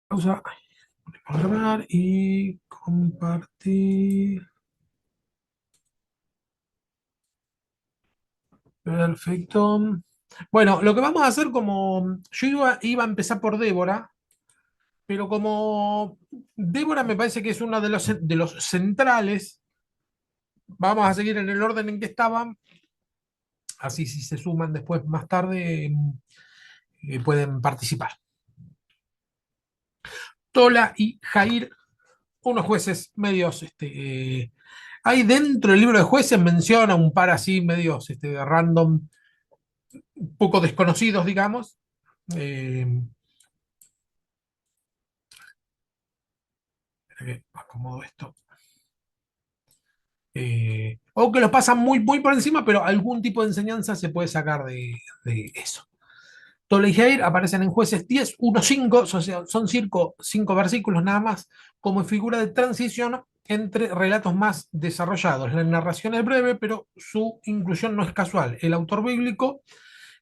Pausa, ponemos a grabar y compartir. Perfecto. Bueno, lo que vamos a hacer como yo iba a empezar por Débora, pero como Débora me parece que es uno de los centrales, vamos a seguir en el orden en que estaban, así si se suman después más tarde pueden participar. Tola y Jair, unos jueces medios, hay dentro del libro de jueces menciona un par así medios random, un poco desconocidos, digamos. Eh, Acomodo esto. O que los pasan muy, muy por encima, pero algún tipo de enseñanza se puede sacar de eso. Tola y Jair aparecen en Jueces 10, 1, 5, son 5 versículos nada más, como figura de transición entre relatos más desarrollados. La narración es breve, pero su inclusión no es casual. El autor bíblico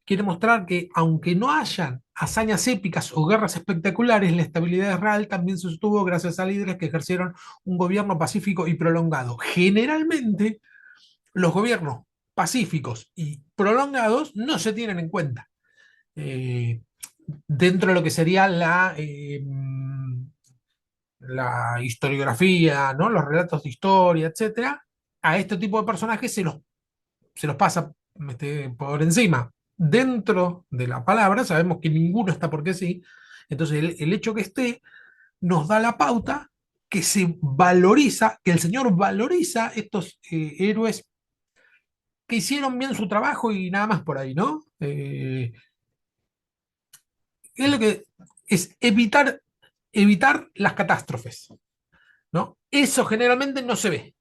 quiere mostrar que, aunque no hayan hazañas épicas o guerras espectaculares, la estabilidad de Israel también se sostuvo gracias a líderes que ejercieron un gobierno pacífico y prolongado. Generalmente, los gobiernos pacíficos y prolongados no se tienen en cuenta eh, dentro de lo que sería la historiografía, ¿no? Los relatos de historia, etcétera. A este tipo de personajes se los pasa por encima. Dentro de la palabra sabemos que ninguno está porque sí. Entonces el hecho que esté nos da la pauta que se valoriza, que el Señor valoriza estos héroes que hicieron bien su trabajo y nada más por ahí, ¿no? Es lo que es evitar las catástrofes, ¿no? Eso generalmente no se ve,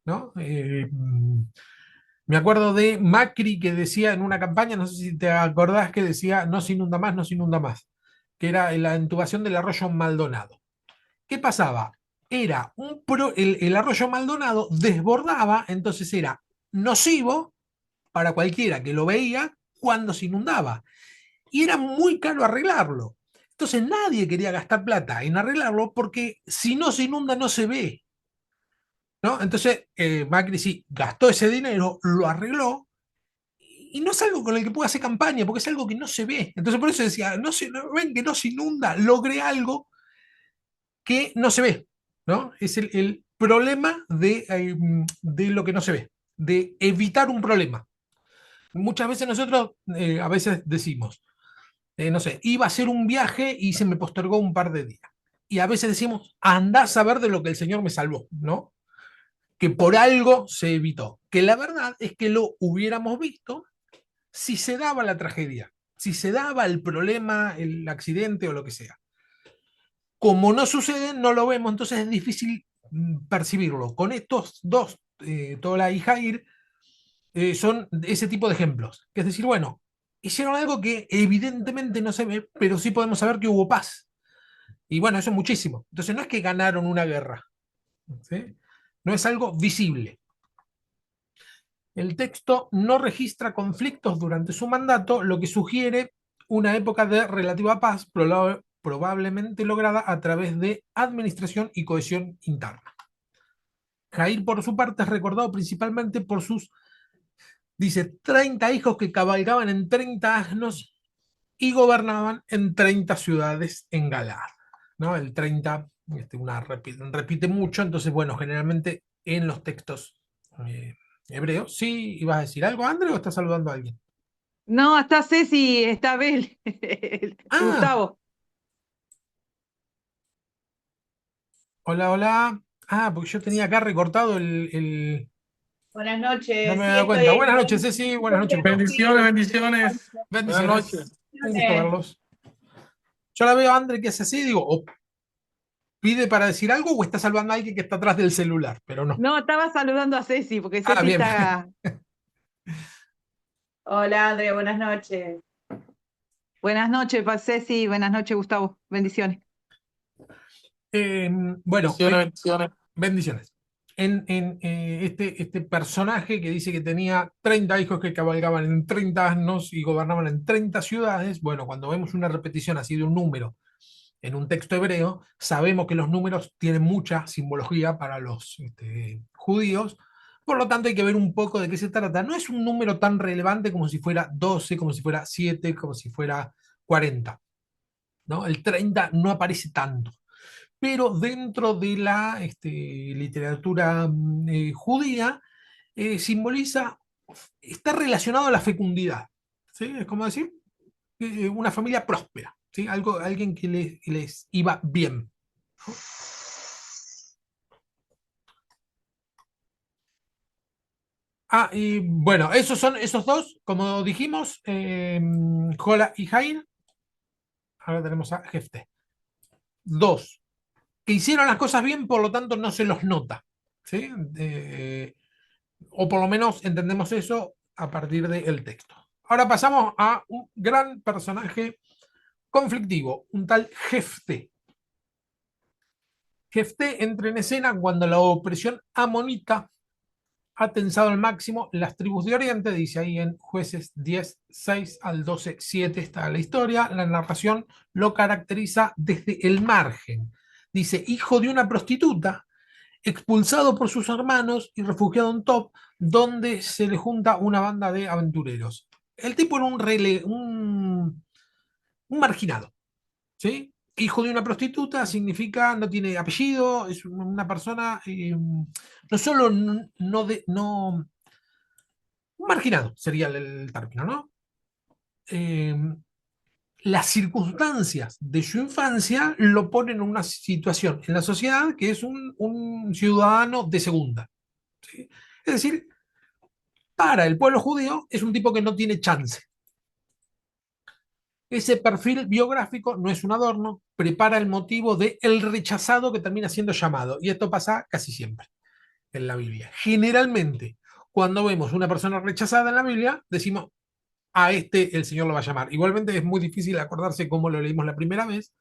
¿no? Me acuerdo de Macri que decía en una campaña, no sé si te acordás, que decía no se inunda más, no se inunda más, que era la intubación del arroyo Maldonado. ¿Qué pasaba? Era el arroyo Maldonado desbordaba, entonces era nocivo para cualquiera que lo veía cuando se inundaba. Y era muy caro arreglarlo. Entonces nadie quería gastar plata en arreglarlo porque si no se inunda no se ve, ¿no? Entonces Macri sí gastó ese dinero, lo arregló y no es algo con el que pueda hacer campaña, porque es algo que no se ve. Entonces por eso decía, no ven que no se inunda, logré algo que no se ve, ¿no? Es el problema de lo que no se ve, de evitar un problema. Muchas veces nosotros, a veces decimos, no sé, iba a hacer un viaje y se me postergó un par de días. Y a veces decimos, andá a saber de lo que el Señor me salvó, ¿no? Que por algo se evitó. Que la verdad es que lo hubiéramos visto si se daba la tragedia, si se daba el problema, el accidente o lo que sea. Como no sucede, no lo vemos, entonces es difícil percibirlo. Con estos dos, Tola y Jair, son ese tipo de ejemplos. Que es decir, bueno, hicieron algo que evidentemente no se ve, pero sí podemos saber que hubo paz. Y bueno, eso es muchísimo. Entonces no es que ganaron una guerra, ¿sí? No es algo visible. El texto no registra conflictos durante su mandato, lo que sugiere una época de relativa paz, probablemente lograda a través de administración y cohesión interna. Jair, por su parte, es recordado principalmente por sus, dice, 30 hijos que cabalgaban en 30 asnos y gobernaban en 30 ciudades en Galaad, ¿no? El 30, repite mucho, entonces, bueno, generalmente en los textos eh, hebreos. ¿Sí ibas a decir algo, André, o estás saludando a alguien? No, está Ceci, está Abel, Ah, Gustavo. hola, hola. Ah, porque yo tenía acá recortado Buenas No me noches, había sí, dado cuenta. estoy Buenas noches, Ceci. Buenas noches, Gustavo. Bendiciones, bendiciones. Buenas Bendiciones. noches. Un gusto verlos. Yo la veo a André que es así, digo, o pide para decir algo o está salvando a alguien que está atrás del celular, pero no. No, estaba saludando a Ceci, porque Ah, Ceci bien. está. Hola, Andrea, buenas noches. Buenas noches, Ceci, buenas noches, Gustavo. Bendiciones. Bueno, Bendiciones, bendiciones. bendiciones. Este personaje que dice que tenía 30 hijos que cabalgaban en 30 asnos y gobernaban en 30 ciudades, bueno, cuando vemos una repetición así de un número en un texto hebreo, sabemos que los números tienen mucha simbología para los judíos, por lo tanto hay que ver un poco de qué se trata. No es un número tan relevante como si fuera 12, como si fuera 7, como si fuera 40, ¿no? El 30 no aparece tanto, pero dentro de la literatura judía simboliza, está relacionado a la fecundidad, ¿sí? Es como decir una familia próspera, ¿sí? Alguien que les iba bien. Y bueno, esos son esos dos, como dijimos, Jola y Jair. Ahora tenemos a Jefté. Dos, que hicieron las cosas bien, por lo tanto no se los nota, ¿sí? O por lo menos entendemos eso a partir del texto. Ahora pasamos a un gran personaje conflictivo, un tal Jefté. Jefté entra en escena cuando la opresión amonita ha tensado al máximo las tribus de Oriente, dice ahí en Jueces 10, 6 al 12, 7 está la historia. La narración lo caracteriza desde el margen. Dice, hijo de una prostituta, expulsado por sus hermanos y refugiado en Top, donde se le junta una banda de aventureros. El tipo era un marginado, ¿sí? Hijo de una prostituta significa, no tiene apellido, es una persona, no solo un marginado sería el término, ¿no? Eh, las circunstancias de su infancia lo ponen en una situación en la sociedad que es un ciudadano de segunda, ¿sí? Es decir, para el pueblo judío es un tipo que no tiene chance. Ese perfil biográfico no es un adorno, prepara el motivo de el rechazado que termina siendo llamado. Y esto pasa casi siempre en la Biblia. Generalmente, cuando vemos una persona rechazada en la Biblia, decimos, a este el Señor lo va a llamar. Igualmente es muy difícil acordarse cómo lo leímos la primera vez,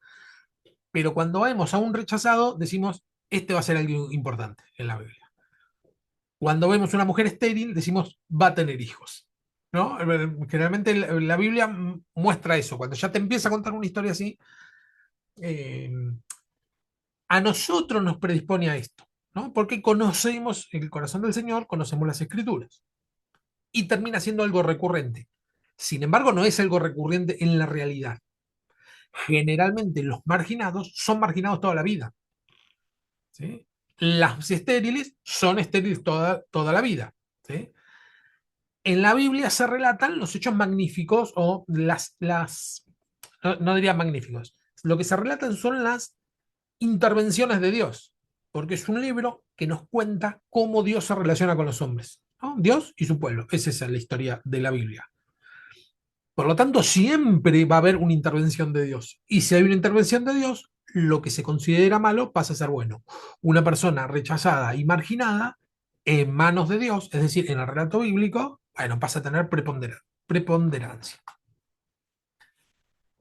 pero cuando vemos a un rechazado, decimos, este va a ser algo importante en la Biblia. Cuando vemos una mujer estéril, decimos, va a tener hijos, ¿no? Generalmente la Biblia muestra eso. Cuando ya te empieza a contar una historia así, eh, a nosotros nos predispone a esto, ¿no? Porque conocemos el corazón del Señor, conocemos las Escrituras, y termina siendo algo recurrente. Sin embargo, no es algo recurrente en la realidad. Generalmente los marginados son marginados toda la vida, ¿sí? Las estériles son estériles toda la vida, ¿sí? En la Biblia se relatan los hechos magníficos o no diría magníficos, lo que se relatan son las intervenciones de Dios, porque es un libro que nos cuenta cómo Dios se relaciona con los hombres, ¿no? Dios y su pueblo, esa es la historia de la Biblia. Por lo tanto, siempre va a haber una intervención de Dios. Y si hay una intervención de Dios, lo que se considera malo pasa a ser bueno. Una persona rechazada y marginada en manos de Dios, es decir, en el relato bíblico, bueno, pasa a tener preponderancia.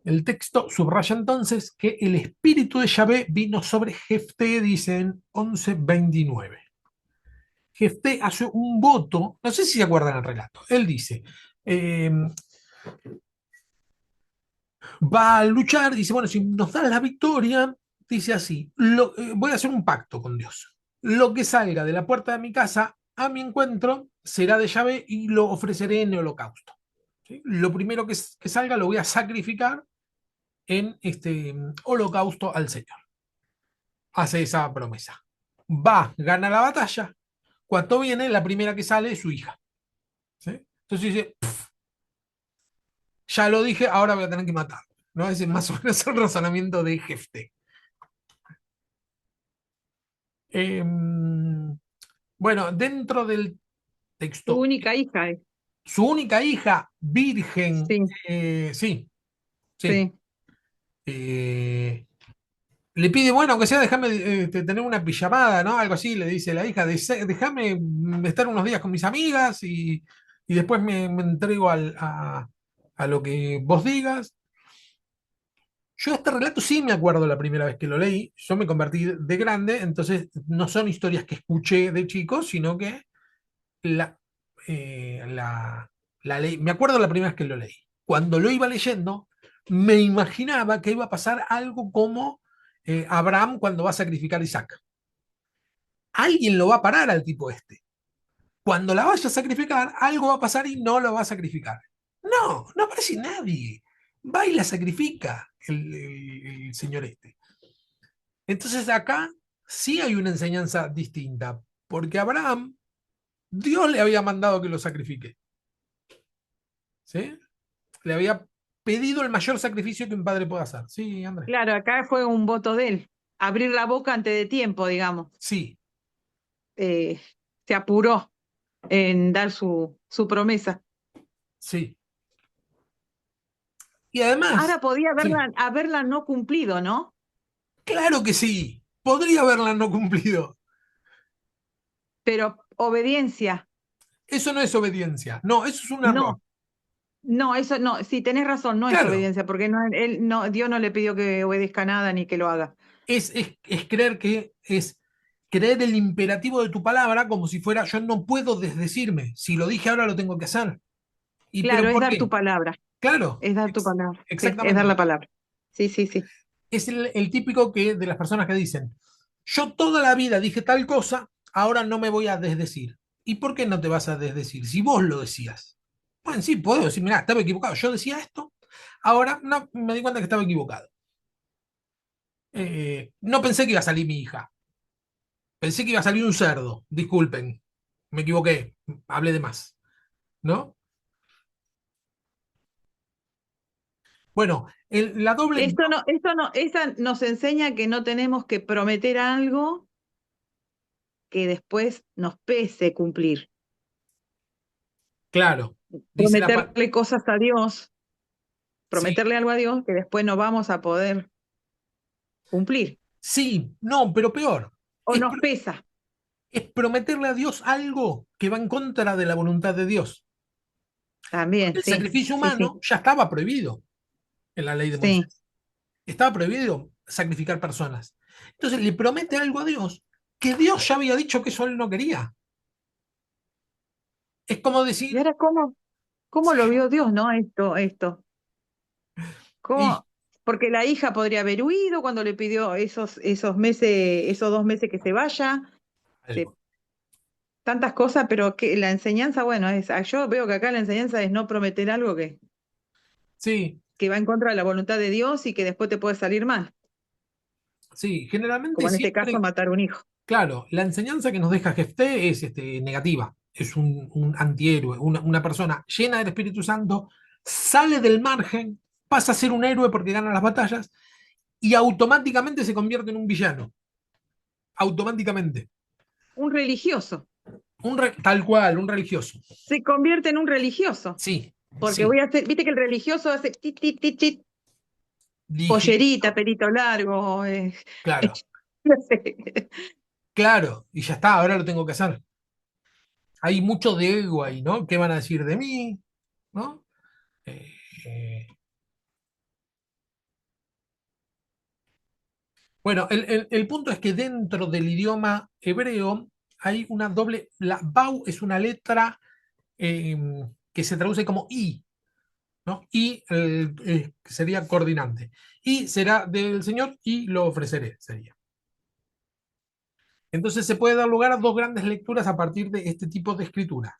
El texto subraya entonces que el espíritu de Yahvé vino sobre Jefté, dice en 11:29. Jefté hace un voto, no sé si se acuerdan el relato, él dice, eh, va a luchar, dice, bueno, si nos da la victoria, dice así, voy a hacer un pacto con Dios. Lo que salga de la puerta de mi casa a mi encuentro será de Yahvé y lo ofreceré en el holocausto. ¿Sí? Lo primero que salga lo voy a sacrificar en este holocausto al Señor. Hace esa promesa. Va, gana la batalla. Cuando viene, la primera que sale es su hija. ¿Sí? Entonces dice, ya lo dije, ahora voy a tener que matar. ¿No? Ese es más o menos el razonamiento de Jefté. Bueno, dentro del Tu texto, única hija. su única hija, virgen, Sí, sí, sí, sí. eh, le pide, bueno, aunque sea, déjame tener una pijamada, ¿no? Algo así, le dice la hija, déjame estar unos días con mis amigas y después me entrego a lo que vos digas. Yo este relato sí me acuerdo la primera vez que lo leí, yo me convertí de grande, entonces no son historias que escuché de chico, sino que la, la ley, me acuerdo la primera vez que lo leí. Cuando lo iba leyendo, me imaginaba que iba a pasar algo como Abraham cuando va a sacrificar a Isaac. Alguien lo va a parar al tipo este. Cuando la vaya a sacrificar, algo va a pasar y no lo va a sacrificar. No, no aparece nadie. Va y la sacrifica el señor este. Entonces acá sí hay una enseñanza distinta, porque a Abraham Dios le había mandado que lo sacrifique. ¿Sí? Le había pedido el mayor sacrificio que un padre puede hacer. Sí, Andrés. Claro, acá fue un voto de él. Abrir la boca antes de tiempo, digamos. Sí, Eh, Se apuró en dar su promesa. sí. Y además, Ahora podía sí, haberla no cumplido, ¿no? claro que sí. Podría haberla no cumplido. Pero obediencia, Eso no es obediencia. No, eso es un error. no. No, eso no, sí, tenés razón, no es Claro, obediencia, porque Dios no le pidió que obedezca nada ni que lo haga. es creer que es creer el imperativo de tu palabra como si fuera yo no puedo desdecirme. Si lo dije ahora lo tengo que hacer. ¿Y pero Claro, es por dar tu qué? palabra, Claro, es dar tu palabra. Sí, es dar la exactamente. palabra. Sí, sí, sí. Es el típico que de las personas que dicen, yo toda la vida dije tal cosa, ahora no me voy a desdecir. ¿Y por qué no te vas a desdecir? Si vos lo decías. Bueno, sí, puedo decir, mira, estaba equivocado. Yo decía esto, ahora no, me di cuenta que estaba equivocado. No pensé que iba a salir mi hija. Pensé que iba a salir un cerdo. Disculpen, me equivoqué, hablé de más. ¿No? Bueno, la doble... Esa nos enseña que no tenemos que prometer algo que después nos pese cumplir. Claro, dice la... Prometerle cosas a Dios, Sí, prometerle algo a Dios que después no vamos a poder cumplir. sí, no, pero peor. O Es, nos pesa. es prometerle a Dios algo que va en contra de la voluntad de Dios. También, El sí, sacrificio sí, sí, humano ya estaba prohibido en la ley de sí. Moisés. Estaba prohibido sacrificar personas. Entonces le promete algo a Dios que Dios ya había dicho que eso él no quería. Es como ¿Y decir, ahora cómo lo vio Dios, no? Esto. y, ¿Cómo? Porque la hija podría haber huido cuando le pidió esos meses, esos 2 meses que se vaya, se- algo. tantas cosas, pero que la enseñanza, bueno, yo veo que acá la enseñanza es no prometer algo Sí, que va en contra de la voluntad de Dios y que después te puede salir mal, sí, generalmente como en este caso siempre, matar un hijo. claro, la enseñanza que nos deja Jefté es negativa, es un antihéroe, una persona llena del Espíritu Santo, sale del margen, pasa a ser un héroe porque gana las batallas y automáticamente se convierte en un villano. Automáticamente. Un religioso, Tal cual, un religioso. se convierte en un religioso, Sí, porque sí, voy a hacer, viste que el religioso hace tit, tit, tit, tit, pollerita, ligerito, pelito largo, claro, no sé. claro, y ya está, ahora lo tengo que hacer. Hay mucho de ego ahí, ¿no? ¿Qué van a decir de mí? ¿No? Eh, eh, bueno, el punto es que dentro del idioma hebreo hay una doble, la Bau es una letra eh, que se traduce como I, ¿no? Y sería coordinante. Y será del Señor y lo ofreceré, sería. Entonces se puede dar lugar a dos grandes lecturas a partir de este tipo de escritura.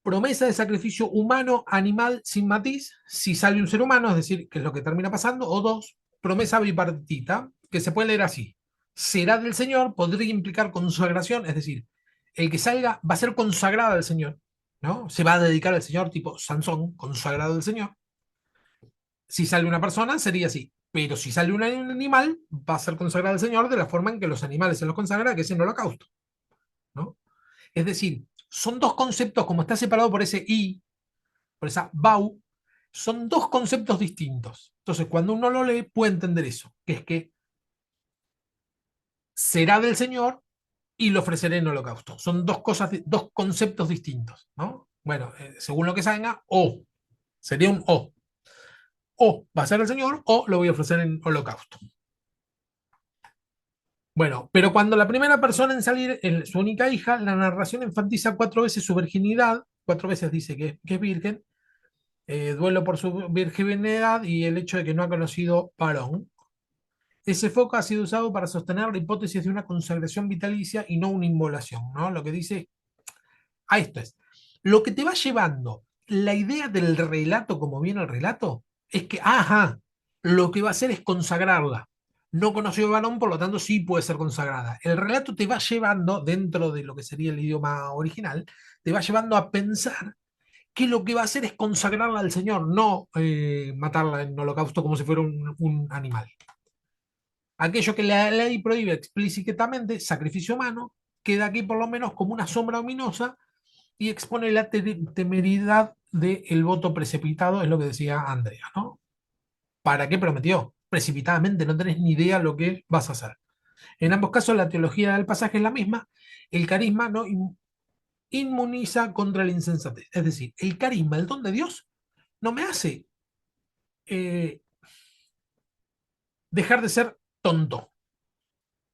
Promesa de sacrificio humano, animal, sin matiz, si sale un ser humano, es decir, que es lo que termina pasando, o dos, promesa bipartita, que se puede leer así. Será del Señor, podría implicar consagración, es decir, el que salga va a ser consagrado al Señor, ¿no? Se va a dedicar al Señor, tipo Sansón, consagrado al Señor. Si sale una persona, sería así. Pero si sale un animal, va a ser consagrado al Señor de la forma en que los animales se los consagra, que es en holocausto, ¿no? Es decir, son dos conceptos, como está separado por ese I, por esa bau, son dos conceptos distintos. Entonces, cuando uno lo lee, puede entender eso, que es que será del Señor y lo ofreceré en holocausto. Son dos cosas, dos conceptos distintos, ¿no? Bueno, según lo que salga, o, sería un o va a ser el Señor o lo voy a ofrecer en holocausto. Bueno, pero cuando la primera persona en salir es su única hija, la narración enfatiza 4 veces su virginidad, 4 veces dice que es virgen, duelo por su virginidad y el hecho de que no ha conocido varón. Ese foco ha sido usado para sostener la hipótesis de una consagración vitalicia y no una inmolación, ¿no? Lo que dice, a esto es, lo que te va llevando la idea del relato, como viene el relato, es que, ajá, lo que va a hacer es consagrarla. No conoció el varón, por lo tanto sí puede ser consagrada. El relato te va llevando, dentro de lo que sería el idioma original, te va llevando a pensar que lo que va a hacer es consagrarla al Señor, no matarla en holocausto como si fuera un animal. Aquello que la ley prohíbe explícitamente, sacrificio humano, queda aquí por lo menos como una sombra ominosa y expone la temeridad del voto precipitado, es lo que decía Andrea, ¿no? ¿Para qué prometió? Precipitadamente, no tenés ni idea lo que vas a hacer. En ambos casos, la teología del pasaje es la misma. El carisma no inmuniza contra la insensatez. Es decir, el carisma, el don de Dios, no me hace eh, dejar de ser tonto,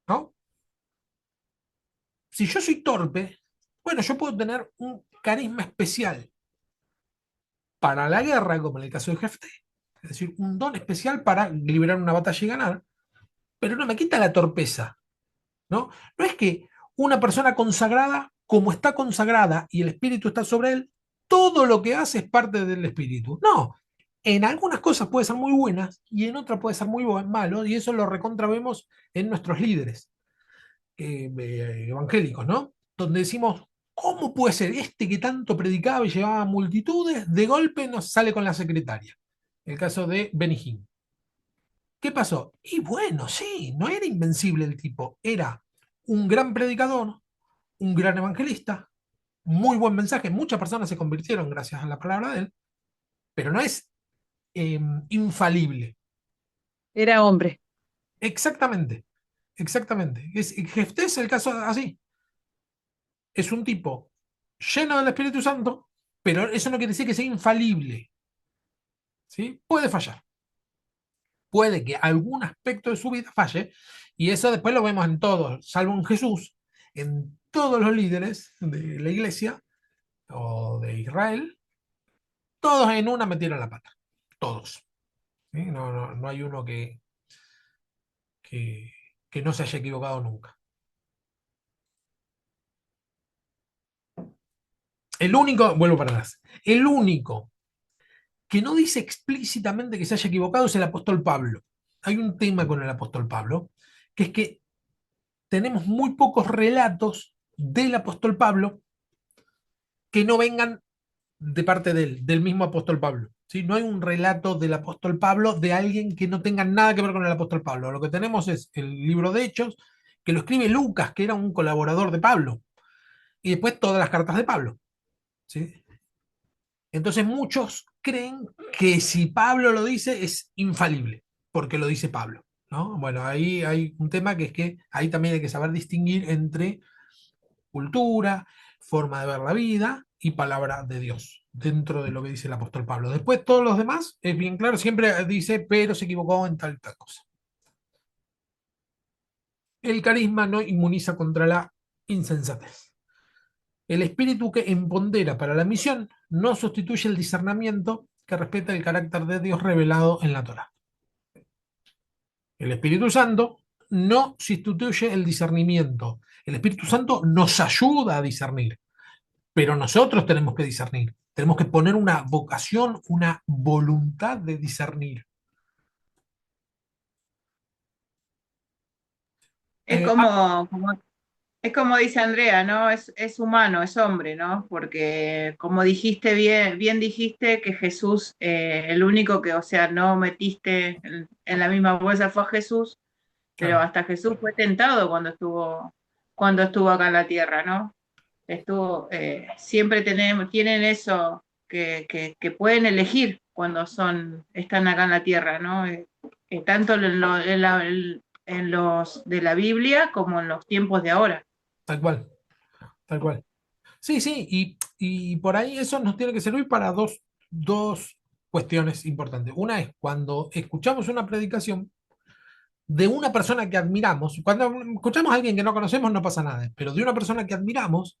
¿no? Si yo soy torpe, bueno, yo puedo tener un carisma especial para la guerra, como en el caso de Jefté, es decir, un don especial para liberar una batalla y ganar, pero no me quita la torpeza, ¿no? No es que una persona consagrada, como está consagrada y el espíritu está sobre él, todo lo que hace es parte del espíritu. No, en algunas cosas puede ser muy buenas y en otras puede ser muy malo, y eso lo recontra vemos en nuestros líderes evangélicos, ¿no? Donde decimos, ¿cómo puede ser este que tanto predicaba y llevaba multitudes, de golpe nos sale con la secretaria? El caso de Benny Hinn. ¿Qué pasó? Y bueno, sí, no era invencible el tipo, era un gran predicador, un gran evangelista, muy buen mensaje, muchas personas se convirtieron gracias a la palabra de él, pero no es infalible. Era hombre. Exactamente, exactamente. Jefté es el caso así. Es un tipo lleno del Espíritu Santo, pero eso no quiere decir que sea infalible. ¿Sí? Puede fallar. Puede que algún aspecto de su vida falle, y eso después lo vemos en todos, salvo en Jesús, en todos los líderes de la iglesia o de Israel, todos en una metieron la pata. Todos. ¿Sí? No hay uno que, que no se haya equivocado nunca. El único, vuelvo para atrás, el único que no dice explícitamente que se haya equivocado es el apóstol Pablo. Hay un tema con el apóstol Pablo, que es que tenemos muy pocos relatos del apóstol Pablo que no vengan de parte de él, del mismo apóstol Pablo. ¿Sí? No hay un relato del apóstol Pablo de alguien que no tenga nada que ver con el apóstol Pablo. Lo que tenemos es el libro de Hechos, que lo escribe Lucas, que era un colaborador de Pablo, y después todas las cartas de Pablo. ¿Sí? Entonces muchos creen que si Pablo lo dice es infalible, porque lo dice Pablo, ¿no? Bueno, ahí hay un tema que es que ahí también hay que saber distinguir entre cultura, forma de ver la vida y palabra de Dios, dentro de lo que dice el apóstol Pablo. Después todos los demás, es bien claro, siempre dice, pero se equivocó en tal y tal cosa. El carisma no inmuniza contra la insensatez. El espíritu que empodera para la misión no sustituye el discernimiento que respeta el carácter de Dios revelado en la Torá. El Espíritu Santo no sustituye el discernimiento. El Espíritu Santo nos ayuda a discernir, pero nosotros tenemos que discernir. Tenemos que poner una vocación, una voluntad de discernir. Es Eh, ah, como dice Andrea, ¿no? Es humano, es hombre, ¿no? Porque como dijiste bien dijiste que Jesús, el único que, o sea, no metiste en la misma bolsa fue a Jesús, pero claro, hasta Jesús fue tentado cuando estuvo acá en la tierra, ¿no? Siempre tienen eso que pueden elegir cuando están acá en la tierra, ¿no? Tanto en los de la Biblia como en los tiempos de ahora. tal cual, tal cual. Sí, sí, y por ahí eso nos tiene que servir para dos cuestiones importantes. Una es cuando escuchamos una predicación de una persona que admiramos, cuando escuchamos a alguien que no conocemos no pasa nada, pero de una persona que admiramos,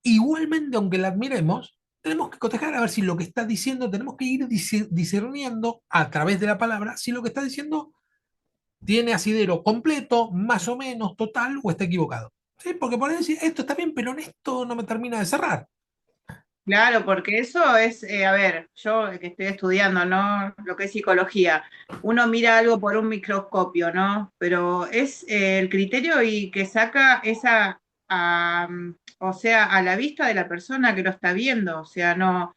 igualmente aunque la admiremos, tenemos que cotejar a ver si lo que está diciendo, tenemos que ir discerniendo a través de la palabra si lo que está diciendo tiene asidero completo, más o menos, total, o está equivocado. ¿Sí? Porque por ahí decir, esto está bien, pero en esto no me termina de cerrar. Claro, porque eso es, a ver, yo que estoy estudiando, ¿no? Lo que es psicología, uno mira algo por un microscopio, ¿no? Pero es el criterio y que saca esa, o sea, a la vista de la persona que lo está viendo, o sea, no,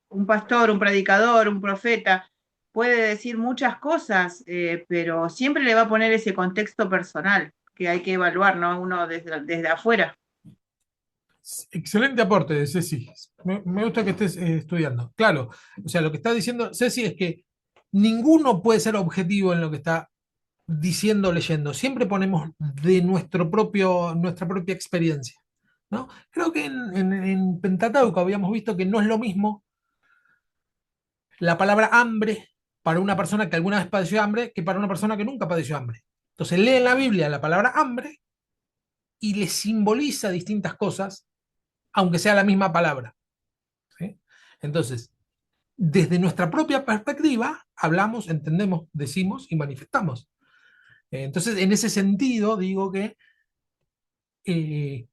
un pastor, un predicador, un profeta puede decir muchas cosas, pero siempre le va a poner ese contexto personal que hay que evaluar, ¿no? Uno desde afuera. Excelente aporte, Ceci. Me gusta que estés estudiando. Claro, o sea, lo que está diciendo Ceci es que ninguno puede ser objetivo en lo que está diciendo o leyendo. Siempre ponemos de nuestra propia experiencia. ¿No? Creo que en Pentateuco habíamos visto que no es lo mismo la palabra hambre para una persona que alguna vez padeció hambre que para una persona que nunca padeció hambre. Entonces lee en la Biblia la palabra hambre y le simboliza distintas cosas, aunque sea la misma palabra. ¿Sí? Entonces, desde nuestra propia perspectiva, hablamos, entendemos, decimos y manifestamos. Entonces, en ese sentido, digo que eh,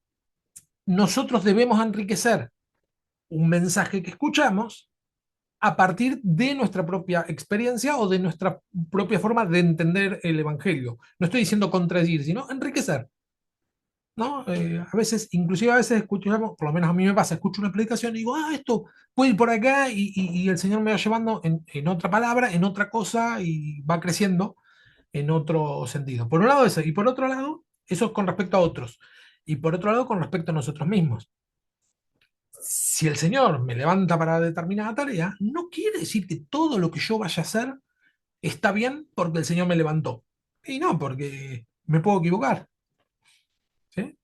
nosotros debemos enriquecer un mensaje que escuchamos a partir de nuestra propia experiencia o de nuestra propia forma de entender el Evangelio. No estoy diciendo contradecir, sino enriquecer. ¿No? A veces, inclusive a veces escuchamos, por lo menos a mí me pasa, escucho una predicación y digo, esto puede ir por acá y el Señor me va llevando en otra palabra, en otra cosa y va creciendo en otro sentido. Por un lado eso, y por otro lado, eso es con respecto a otros. Y por otro lado, con respecto a nosotros mismos. Si el Señor me levanta para determinada tarea, no quiere decir que todo lo que yo vaya a hacer está bien porque el Señor me levantó. Y no, porque me puedo equivocar. ¿Sí?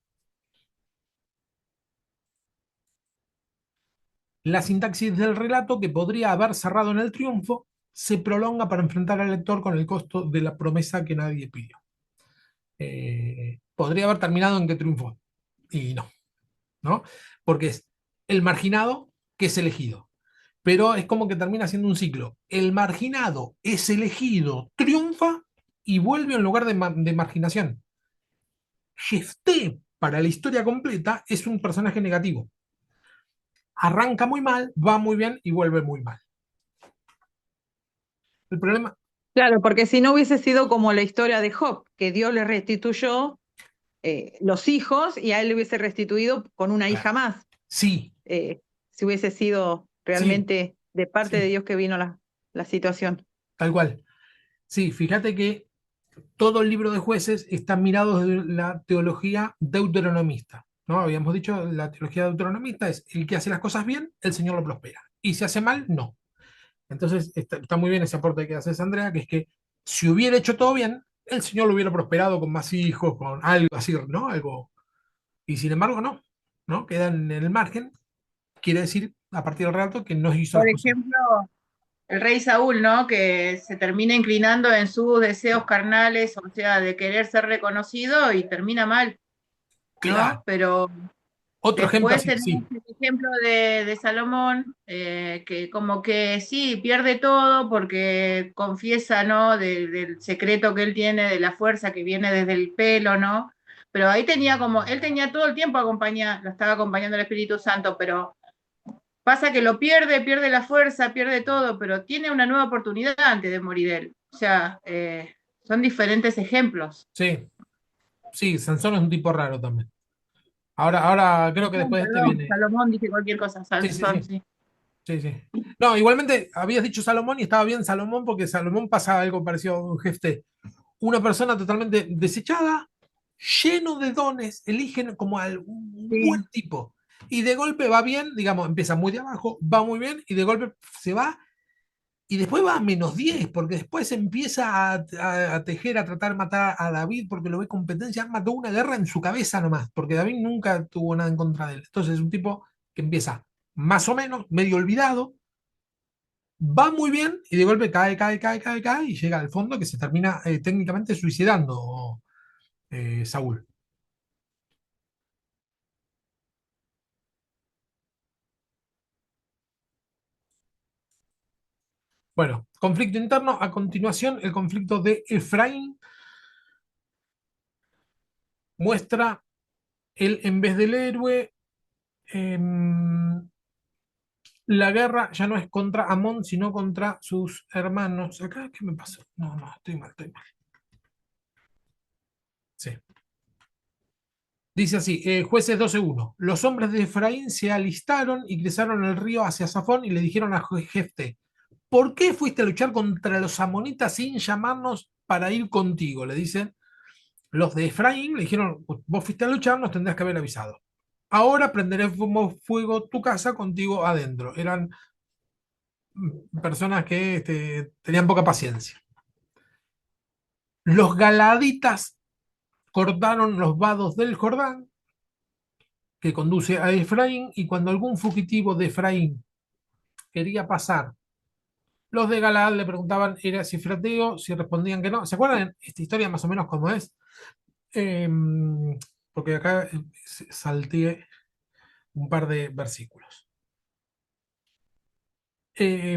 La sintaxis del relato, que podría haber cerrado en el triunfo, se prolonga para enfrentar al lector con el costo de la promesa que nadie pidió. Podría haber terminado en que triunfó. Y no, ¿no? Porque es el marginado que es elegido. Pero es como que termina siendo un ciclo. El marginado es elegido, triunfa y vuelve a un lugar de marginación. Jefté, para la historia completa, es un personaje negativo. Arranca muy mal, va muy bien y vuelve muy mal. El problema, Claro, porque si no hubiese sido como la historia de Job, que Dios le restituyó los hijos y a él le hubiese restituido con una hija claro, más, sí, si hubiese sido sí, realmente de parte de sí, Dios que vino la situación. tal cual. Sí, fíjate que todo el libro de jueces está mirado desde la teología deuteronomista, ¿no? Habíamos dicho, la teología deuteronomista es el que hace las cosas bien, el Señor lo prospera. Y si hace mal, no. Entonces, está muy bien ese aporte que haces, Andrea, que es que si hubiera hecho todo bien, el Señor lo hubiera prosperado con más hijos, con algo así, ¿no? Algo. Y sin embargo, no, ¿no? Quedan en el margen. Quiere decir, a partir del relato, que no hizo Por las cosas. ejemplo, el rey Saúl, ¿no? Que se termina inclinando en sus deseos carnales, o sea, de querer ser reconocido y termina mal, Claro. ¿no? Pero Otro ejemplo después así, tenemos sí, el ejemplo de Salomón, que como que sí, pierde todo porque confiesa, ¿no? Del secreto que él tiene, de la fuerza que viene desde el pelo, ¿no? Pero ahí tenía como, él tenía todo el tiempo lo estaba acompañando el Espíritu Santo, pero pasa que lo pierde la fuerza, pierde todo, pero tiene una nueva oportunidad antes de morir él. O sea, son diferentes ejemplos. sí, sí, Sansón es un tipo raro también. Ahora creo que Salomón, después de este perdón, viene. Salomón, dije cualquier cosa, Sí, sí, Sansón, sí, sí. sí, sí. No, igualmente habías dicho Salomón y estaba bien Salomón porque Salomón pasa algo parecido a un jefe. Una persona totalmente desechada, lleno de dones, eligen como un buen Sí, tipo. Y de golpe va bien, digamos, empieza muy de abajo, va muy bien y de golpe se va y después va a -10 porque después empieza a tejer, a tratar de matar a David porque lo ve competencia, mató una guerra en su cabeza nomás, porque David nunca tuvo nada en contra de él. Entonces es un tipo que empieza más o menos, medio olvidado, va muy bien y de golpe cae y llega al fondo que se termina técnicamente suicidando Saúl. Bueno, conflicto interno. A continuación, el conflicto de Efraín muestra él en vez del héroe. La guerra ya no es contra Amón, sino contra sus hermanos. ¿Acá qué me pasó? No, no, estoy mal, estoy mal. Sí. Dice así, jueces 12:1. Los hombres de Efraín se alistaron y cruzaron el río hacia Safón y le dijeron a Jefté, ¿por qué fuiste a luchar contra los amonitas sin llamarnos para ir contigo? Le dicen los de Efraín, le dijeron, vos fuiste a luchar, nos tendrás que haber avisado. Ahora prenderé fuego tu casa contigo adentro. Eran personas que tenían poca paciencia. Los galaditas cortaron los vados del Jordán que conduce a Efraín y cuando algún fugitivo de Efraín quería pasar, los de Galaad le preguntaban, ¿era cifrateo? Si respondían que no. ¿Se acuerdan esta historia más o menos cómo es? Eh, Porque acá salteé un par de versículos. Eh,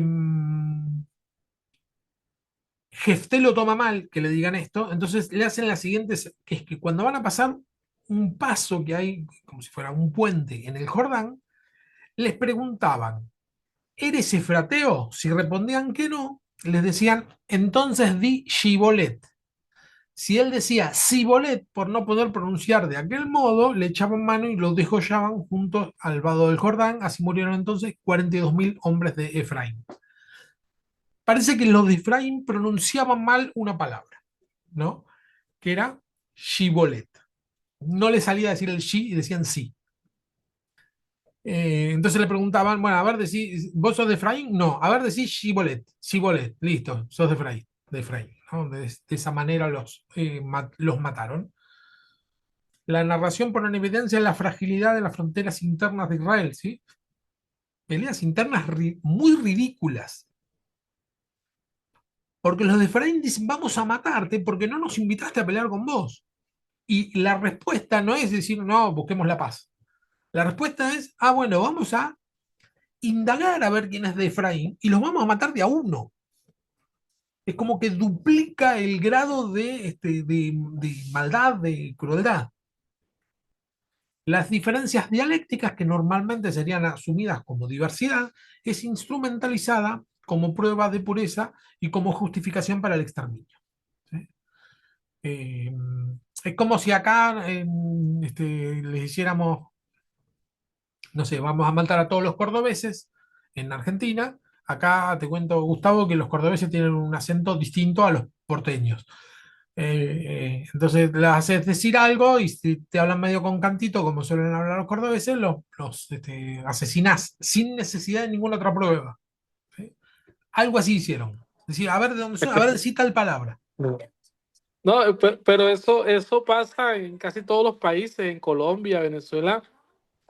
Jefté lo toma mal que le digan esto, entonces le hacen las siguientes, que es que cuando van a pasar un paso que hay, como si fuera un puente en el Jordán, les preguntaban, ¿eres efrateo? Si respondían que no, les decían, entonces di Shibolet. Si él decía Sibolet por no poder pronunciar de aquel modo, le echaban mano y los degollaban junto al vado del Jordán. Así murieron entonces 42.000 hombres de Efraín. Parece que los de Efraín pronunciaban mal una palabra, ¿no? Que era Shibolet. No le salía a decir el shi y decían sí. Entonces le preguntaban, bueno, a ver, decís, ¿vos sos de Efraín? No, a ver, decís Shibolet, Shibolet, listo, sos de Efraín, ¿no? De esa manera los mataron. La narración pone en evidencia la fragilidad de las fronteras internas de Israel, ¿sí? Peleas internas muy ridículas, porque los de Efraín dicen, vamos a matarte porque no nos invitaste a pelear con vos. Y la respuesta no es decir, no, busquemos la paz. La respuesta es, ah, bueno, vamos a indagar a ver quién es de Efraín y los vamos a matar de a uno. Es como que duplica el grado de maldad, de crueldad. Las diferencias dialécticas, que normalmente serían asumidas como diversidad, es instrumentalizada como prueba de pureza y como justificación para el exterminio. ¿Sí? Eh, es como si acá les hiciéramos, no sé, vamos a matar a todos los cordobeses en Argentina. Acá te cuento, Gustavo, que los cordobeses tienen un acento distinto a los porteños. Entonces le haces decir algo y si te hablan medio con cantito, como suelen hablar los cordobeses, los asesinás sin necesidad de ninguna otra prueba. ¿Sí? Algo así hicieron. Es decir, a ver de dónde son, a ver, decí tal palabra. No, pero eso pasa en casi todos los países, en Colombia, Venezuela,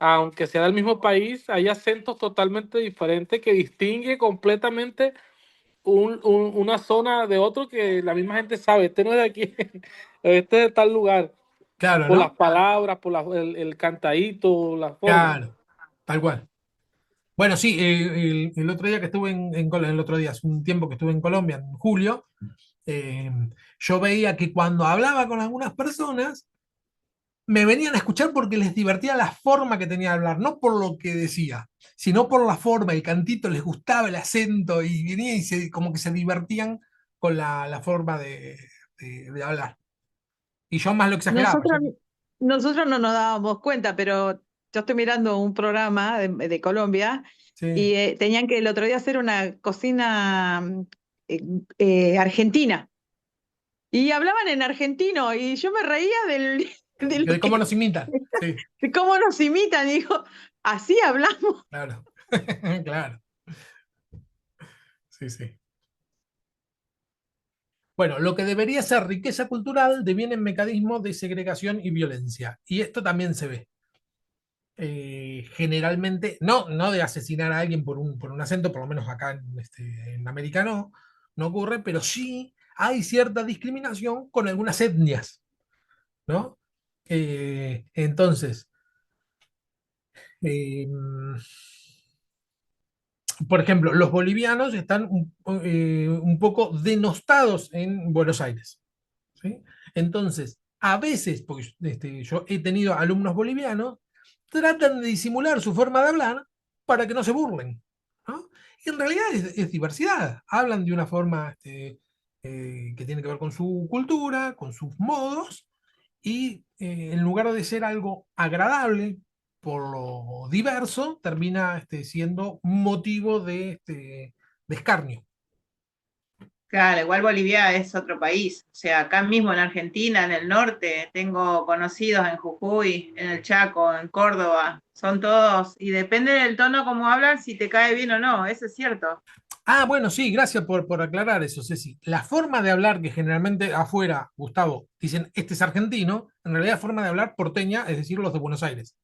aunque sea del mismo país, hay acentos totalmente diferentes que distingue completamente una zona de otro que la misma gente sabe, este no es de aquí, este es de tal lugar, Claro, por las ¿no? palabras, por el cantadito, la forma. Claro, tal cual. Bueno, sí, el otro día que estuve el otro día, hace un tiempo que estuve en Colombia, en julio, eh, yo veía que cuando hablaba con algunas personas, me venían a escuchar porque les divertía la forma que tenía de hablar, no por lo que decía, sino por la forma, el cantito, les gustaba el acento y venía y como que se divertían con la forma de hablar. Y yo más lo exageraba. Nosotros, nosotros no nos dábamos cuenta, pero yo estoy mirando un programa de Colombia Sí, y tenían que el otro día hacer una cocina eh, argentina y hablaban en argentino y yo me reía de lo de cómo nos imitan. Sí, de cómo nos imitan. Y digo, así hablamos. claro. Claro. Sí, sí. Bueno, lo que debería ser riqueza cultural deviene en mecanismo de segregación y violencia. Y esto también se ve. Generalmente, no de asesinar a alguien por un acento, por lo menos acá en América no ocurre, pero sí hay cierta discriminación con algunas etnias, ¿no? Entonces, eh, por ejemplo, los bolivianos están un poco denostados en Buenos Aires. ¿Sí? Entonces, a veces, porque yo he tenido alumnos bolivianos, tratan de disimular su forma de hablar para que no se burlen. ¿No? Y en realidad es diversidad. Hablan de una forma que tiene que ver con su cultura, con sus modos, y en lugar de ser algo agradable por lo diverso, termina siendo motivo de escarnio. Claro, igual Bolivia es otro país. O sea, acá mismo en Argentina, en el norte, tengo conocidos en Jujuy, en el Chaco, en Córdoba. Son todos, y depende del tono como hablan, si te cae bien o no, eso es cierto. Ah, bueno, sí, gracias por aclarar eso, Ceci. La forma de hablar que generalmente afuera, Gustavo, dicen, este es argentino, en realidad es forma de hablar porteña, es decir, los de Buenos Aires.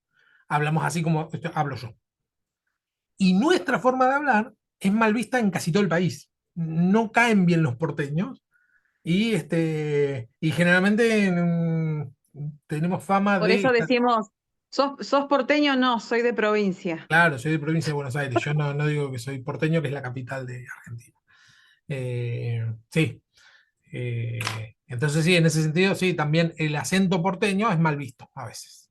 Hablamos así como hablo yo. Y nuestra forma de hablar es mal vista en casi todo el país. No caen bien los porteños y generalmente tenemos fama Por de... eso decimos, ¿sos porteño? No, soy de provincia. Claro, soy de provincia de Buenos Aires. Yo no digo que soy porteño, que es la capital de Argentina. Sí. Eh, entonces sí, en ese sentido, sí, también el acento porteño es mal visto a veces.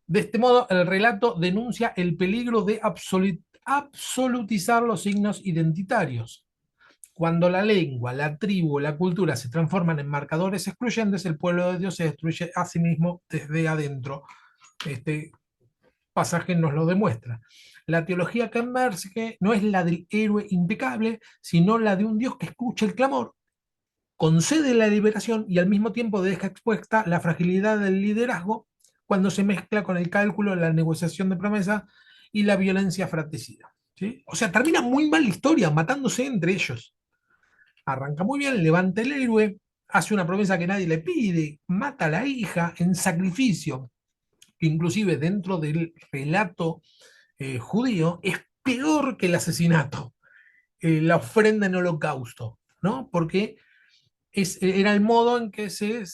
De este modo, el relato denuncia el peligro de absolutizar los signos identitarios. Cuando la lengua, la tribu o la cultura se transforman en marcadores excluyentes, el pueblo de Dios se destruye a sí mismo desde adentro. Este pasaje nos lo demuestra. La teología que emerge no es la del héroe impecable, sino la de un Dios que escucha el clamor, concede la liberación y al mismo tiempo deja expuesta la fragilidad del liderazgo cuando se mezcla con el cálculo, la negociación de promesas y la violencia fratricida. ¿Sí? O sea, termina muy mal la historia, matándose entre ellos. Arranca muy bien, levanta el héroe, hace una promesa que nadie le pide, mata a la hija en sacrificio, que inclusive dentro del relato judío es peor que el asesinato, la ofrenda en holocausto, ¿no? Porque era el modo en que se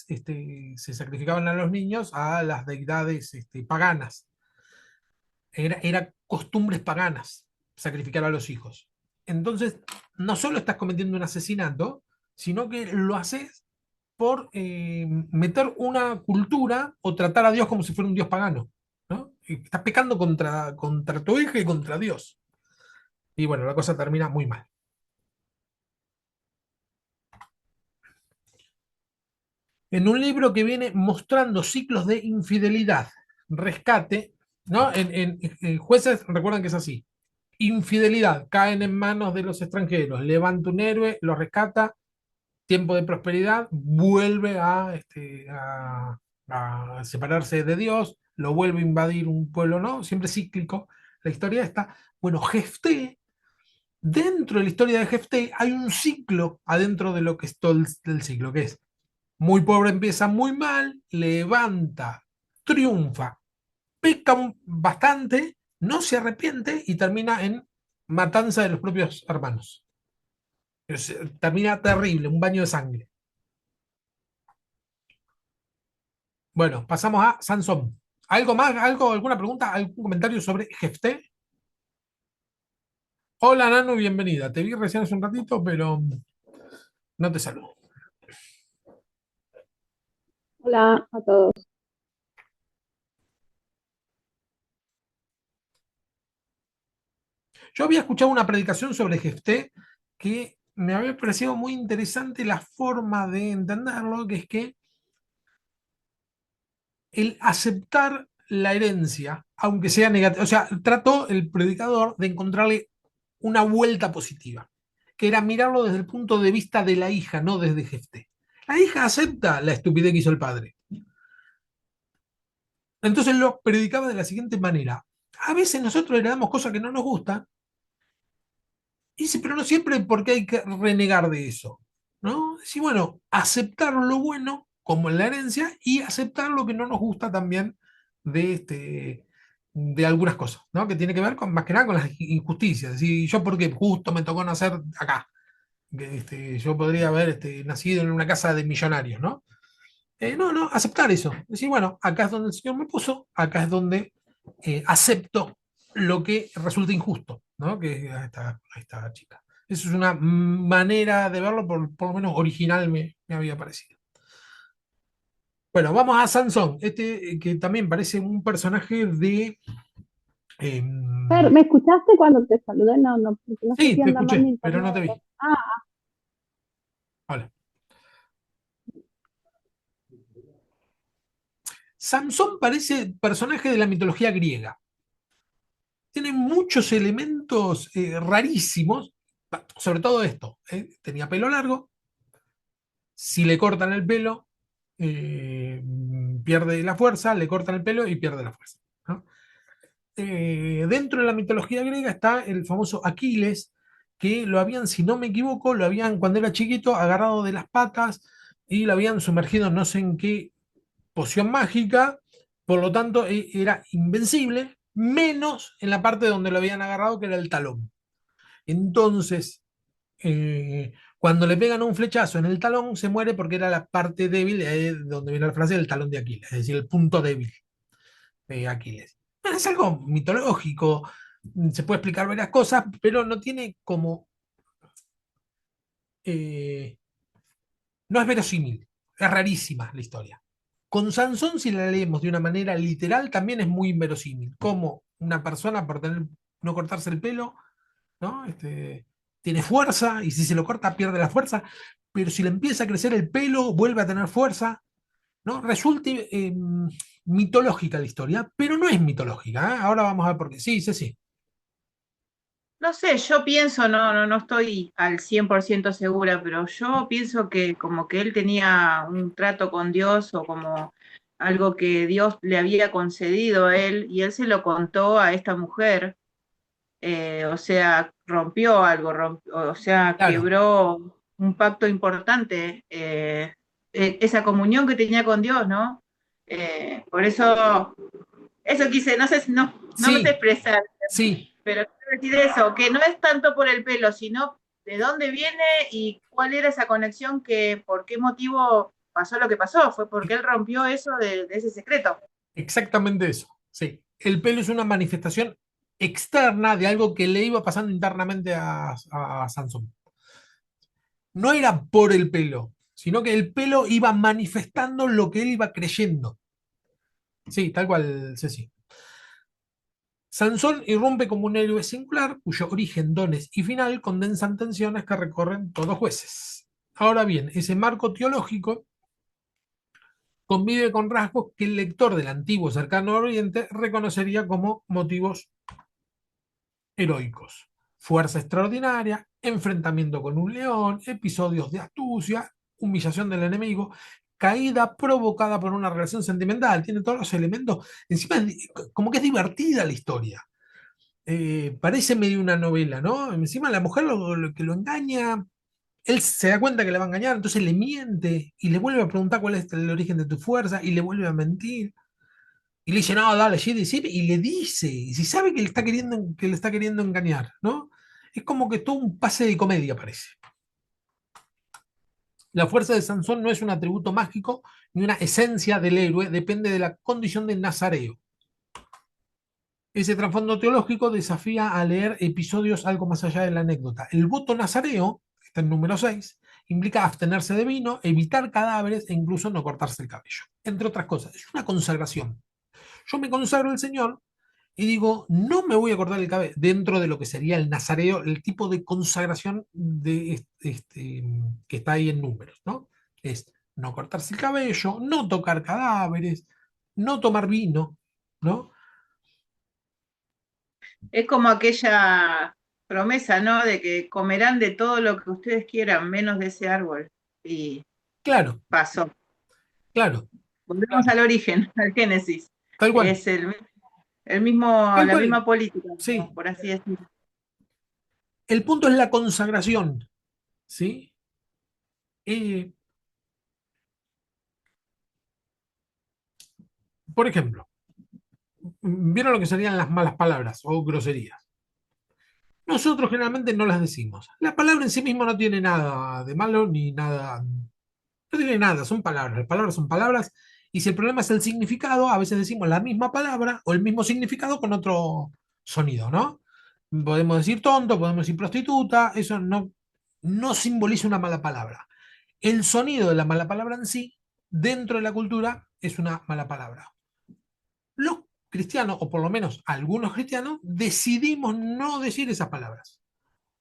sacrificaban a los niños a las deidades paganas. Era costumbres paganas sacrificar a los hijos. Entonces, no solo estás cometiendo un asesinato, sino que lo haces por meter una cultura o tratar a Dios como si fuera un Dios pagano. ¿No? Y estás pecando contra tu hija y contra Dios. Y bueno, la cosa termina muy mal. En un libro que viene mostrando ciclos de infidelidad, rescate, ¿no? En jueces recuerdan que es así. Infidelidad, caen en manos de los extranjeros, levanta un héroe, lo rescata, tiempo de prosperidad, vuelve a separarse de Dios, lo vuelve a invadir un pueblo, ¿no? Siempre cíclico. La historia está, bueno, Jefté, dentro de la historia de Jefté hay un ciclo adentro de lo que es todo el ciclo, que es muy pobre, empieza muy mal, levanta, triunfa, peca bastante, no se arrepiente y termina en matanza de los propios hermanos. Termina terrible, un baño de sangre. Bueno, pasamos a Sansón. ¿Algo más? ¿Alguna pregunta? ¿Algún comentario sobre Jefté? Hola, Nanu, bienvenida. Te vi recién hace un ratito, pero no te saludo. Hola a todos. Yo había escuchado una predicación sobre Jefté que me había parecido muy interesante la forma de entenderlo, que es que el aceptar la herencia, aunque sea negativa, o sea, trató el predicador de encontrarle una vuelta positiva, que era mirarlo desde el punto de vista de la hija, no desde Jefté. La hija acepta la estupidez que hizo el padre. Entonces lo predicaba de la siguiente manera. A veces nosotros le damos cosas que no nos gustan, y dice, pero no siempre porque hay que renegar de eso. ¿No? Sí, bueno, aceptar lo bueno como en la herencia y aceptar lo que no nos gusta también de algunas cosas, ¿no? Que tiene que ver con, más que nada con las injusticias. Es decir, yo porque justo me tocó nacer acá. Que, yo podría haber nacido en una casa de millonarios, ¿no? No, aceptar eso. Decir, bueno, acá es donde el Señor me puso, acá es donde acepto lo que resulta injusto, ¿no? Que a esta chica. Eso es una manera de verlo, por lo menos original me había parecido. Bueno, vamos a Sansón, que también parece un personaje de... Fer, ¿me escuchaste cuando te saludé? No, no, porque no sé sí, si te anda mal mi escuché, pero no internet. te vi. Ah, Hola. Sansón parece personaje de la mitología griega. Tiene muchos elementos rarísimos, sobre todo esto. Tenía pelo largo, si le cortan el pelo, eh, pierde la fuerza, le cortan el pelo y pierde la fuerza, ¿no? Dentro de la mitología griega está el famoso Aquiles, que lo habían, si no me equivoco, lo habían cuando era chiquito agarrado de las patas y lo habían sumergido no sé en qué poción mágica, por lo tanto era invencible, menos en la parte donde lo habían agarrado, que era el talón. Entonces, cuando le pegan un flechazo en el talón, se muere porque era la parte débil, donde viene la frase del talón de Aquiles, es decir, el punto débil de Aquiles. Bueno, es algo mitológico, se puede explicar varias cosas, pero no tiene como... eh, no es verosímil, es rarísima la historia. Con Sansón, si la leemos de una manera literal, también es muy inverosímil. Como una persona, por no cortarse el pelo, ¿no? Tiene fuerza y si se lo corta pierde la fuerza, pero si le empieza a crecer el pelo, vuelve a tener fuerza, ¿no? Resulta mitológica la historia, pero no es mitológica, ¿eh? Ahora vamos a ver por qué. Sí, sí, sí. No sé, yo pienso, no estoy al 100% segura, pero yo pienso que como que él tenía un trato con Dios o como algo que Dios le había concedido a él y él se lo contó a esta mujer, o sea, rompió algo, o sea, Claro, quebró un pacto importante, esa comunión que tenía con Dios, ¿no? Por eso quise, no sé, no me sé sí, expresar. sí. Pero quiero decir eso, que no es tanto por el pelo, sino de dónde viene y cuál era esa conexión que, por qué motivo pasó lo que pasó, fue porque él rompió eso de ese secreto. Exactamente eso. Sí. El pelo es una manifestación externa de algo que le iba pasando internamente a Sansón. No era por el pelo, sino que el pelo iba manifestando lo que él iba creyendo. Sí, tal cual, Ceci. Sansón irrumpe como un héroe singular, cuyo origen, dones y final condensan tensiones que recorren todos jueces. Ahora bien, ese marco teológico convive con rasgos que el lector del antiguo cercano oriente reconocería como motivos heroicos. Fuerza extraordinaria, enfrentamiento con un león, episodios de astucia, humillación del enemigo, caída provocada por una relación sentimental. Tiene todos los elementos. Encima, como que es divertida la historia. Parece medio una novela, ¿no? Encima la mujer que lo engaña, él se da cuenta que le va a engañar, entonces le miente y le vuelve a preguntar cuál es el origen de tu fuerza y le vuelve a mentir. Y le dice, no, dale, sí, decime, y le dice, y si sabe que le está queriendo engañar, ¿no? Es como que todo un pase de comedia parece. La fuerza de Sansón no es un atributo mágico ni una esencia del héroe, depende de la condición de nazareo. Ese trasfondo teológico desafía a leer episodios algo más allá de la anécdota. El voto nazareo, que está en número 6, implica abstenerse de vino, evitar cadáveres e incluso no cortarse el cabello. Entre otras cosas, es una consagración. Yo me consagro al Señor y digo, no me voy a cortar el cabello dentro de lo que sería el nazareo, el tipo de consagración que está ahí en números, ¿no? Es no cortarse el cabello, no tocar cadáveres, no tomar vino, ¿no? Es como aquella promesa, ¿no? De que comerán de todo lo que ustedes quieran, menos de ese árbol. Y Claro, pasó. claro, Volvemos claro, al origen, al Génesis. tal cual, Es el mismo, tal la cual, misma política, ¿no? sí. Por así decirlo. El punto es la consagración, ¿sí? Eh, por ejemplo, ¿vieron lo que serían las malas palabras o groserías? Nosotros generalmente no las decimos. La palabra en sí misma no tiene nada de malo ni nada, no tiene nada, son palabras. Las palabras son palabras y si el problema es el significado, a veces decimos la misma palabra o el mismo significado con sonido, ¿no? Podemos decir tonto, podemos decir prostituta, eso no simboliza una mala palabra. El sonido de la mala palabra en sí, dentro de la cultura, es una mala palabra. Los cristianos, o por lo menos algunos cristianos, decidimos no decir esas palabras.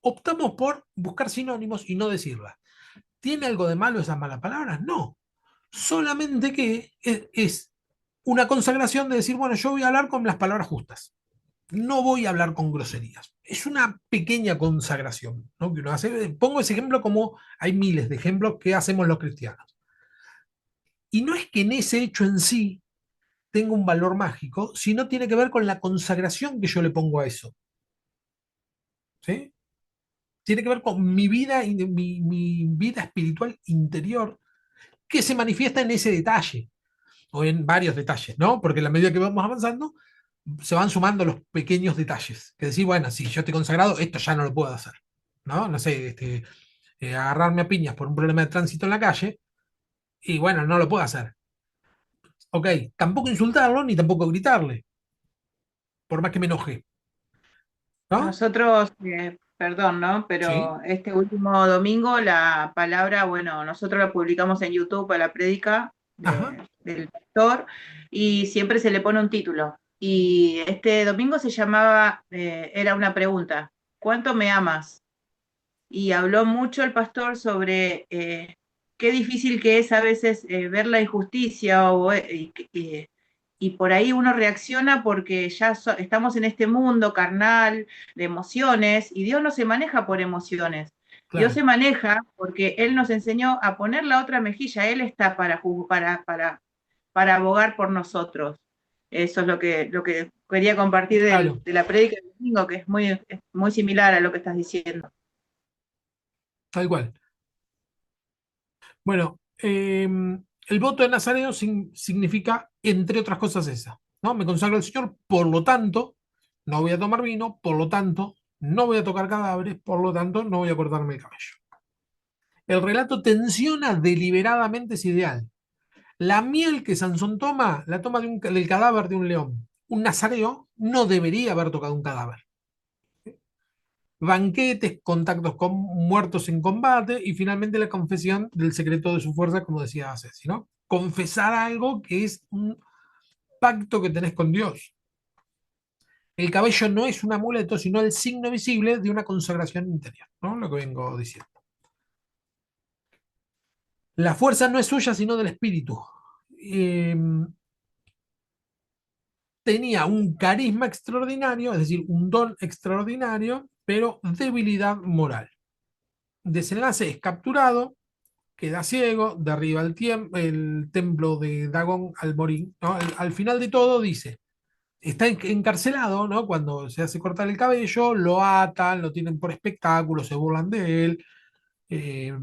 Optamos por buscar sinónimos y no decirlas. ¿Tiene algo de malo esas malas palabras? No. Solamente que es una consagración de decir, bueno, yo voy a hablar con las palabras justas. No voy a hablar con groserías. Es una pequeña consagración, ¿no? Que uno hace. Pongo ese ejemplo como hay miles de ejemplos que hacemos los cristianos. Y no es que en ese hecho en sí tenga un valor mágico, sino tiene que ver con la consagración que yo le pongo a eso. ¿Sí? Tiene que ver con mi vida espiritual interior que se manifiesta en ese detalle o en varios detalles, ¿no? Porque a la medida que vamos avanzando, se van sumando los pequeños detalles. Que decir, bueno, si yo estoy consagrado, esto ya no lo puedo hacer, ¿no? No sé, agarrarme a piñas por un problema de tránsito en la calle, y bueno, no lo puedo hacer. Ok, tampoco insultarlo ni tampoco gritarle, por más que me enoje, ¿no? Nosotros, perdón, ¿no? Sí, Pero este último domingo la palabra, bueno, nosotros la publicamos en YouTube a la prédica ajá, del pastor y siempre se le pone un título. Y este domingo se llamaba, era una pregunta, ¿cuánto me amas? Y habló mucho el pastor sobre qué difícil que es a veces ver la injusticia y por ahí uno reacciona porque ya estamos en este mundo carnal de emociones y Dios no se maneja por emociones. Dios claro. se maneja porque Él nos enseñó a poner la otra mejilla. Él está para abogar por nosotros. Eso es lo que quería compartir Claro, de la prédica del domingo, que es muy similar a lo que estás diciendo. tal cual. Bueno, el voto de Nazareo significa, entre otras cosas, esa, ¿no? Me consagro al Señor, por lo tanto, no voy a tomar vino, por lo tanto, no voy a tocar cadáveres, por lo tanto, no voy a cortarme el cabello. El relato tensiona deliberadamente ese ideal. La miel que Sansón toma, la toma del cadáver de un león. Un nazareo no debería haber tocado un cadáver. Banquetes, contactos con muertos en combate y finalmente la confesión del secreto de su fuerza, como decía Ceci, ¿no? Confesar algo que es un pacto que tenés con Dios. El cabello no es un amuleto, sino el signo visible de una consagración interior, ¿no? Lo que vengo diciendo. La fuerza no es suya, sino del espíritu. Eh, Tenía un carisma extraordinario, es decir, un don extraordinario, pero debilidad moral. Desenlace es capturado, queda ciego, derriba el templo de Dagón al morir, ¿no? Al final de todo dice, está encarcelado, ¿no? Cuando se hace cortar el cabello, lo atan, lo tienen por espectáculo, se burlan de él, eh,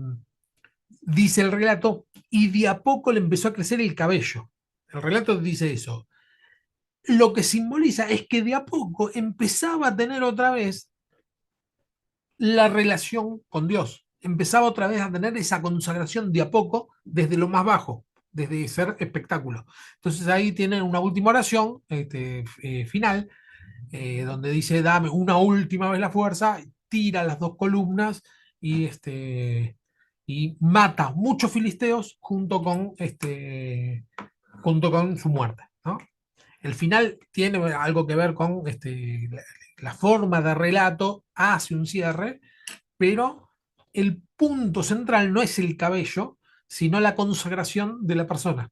dice el relato, y de a poco le empezó a crecer el cabello. El relato dice eso. Lo que simboliza es que de a poco empezaba a tener otra vez la relación con Dios. Empezaba otra vez a tener esa consagración de a poco desde lo más bajo, desde ser espectáculo. Entonces ahí tienen una última oración final, donde dice, dame una última vez la fuerza, tira las dos columnas y mata muchos filisteos junto con su muerte, ¿no? El final tiene algo que ver con la forma de relato, hace un cierre, pero el punto central no es el cabello, sino la consagración de la persona.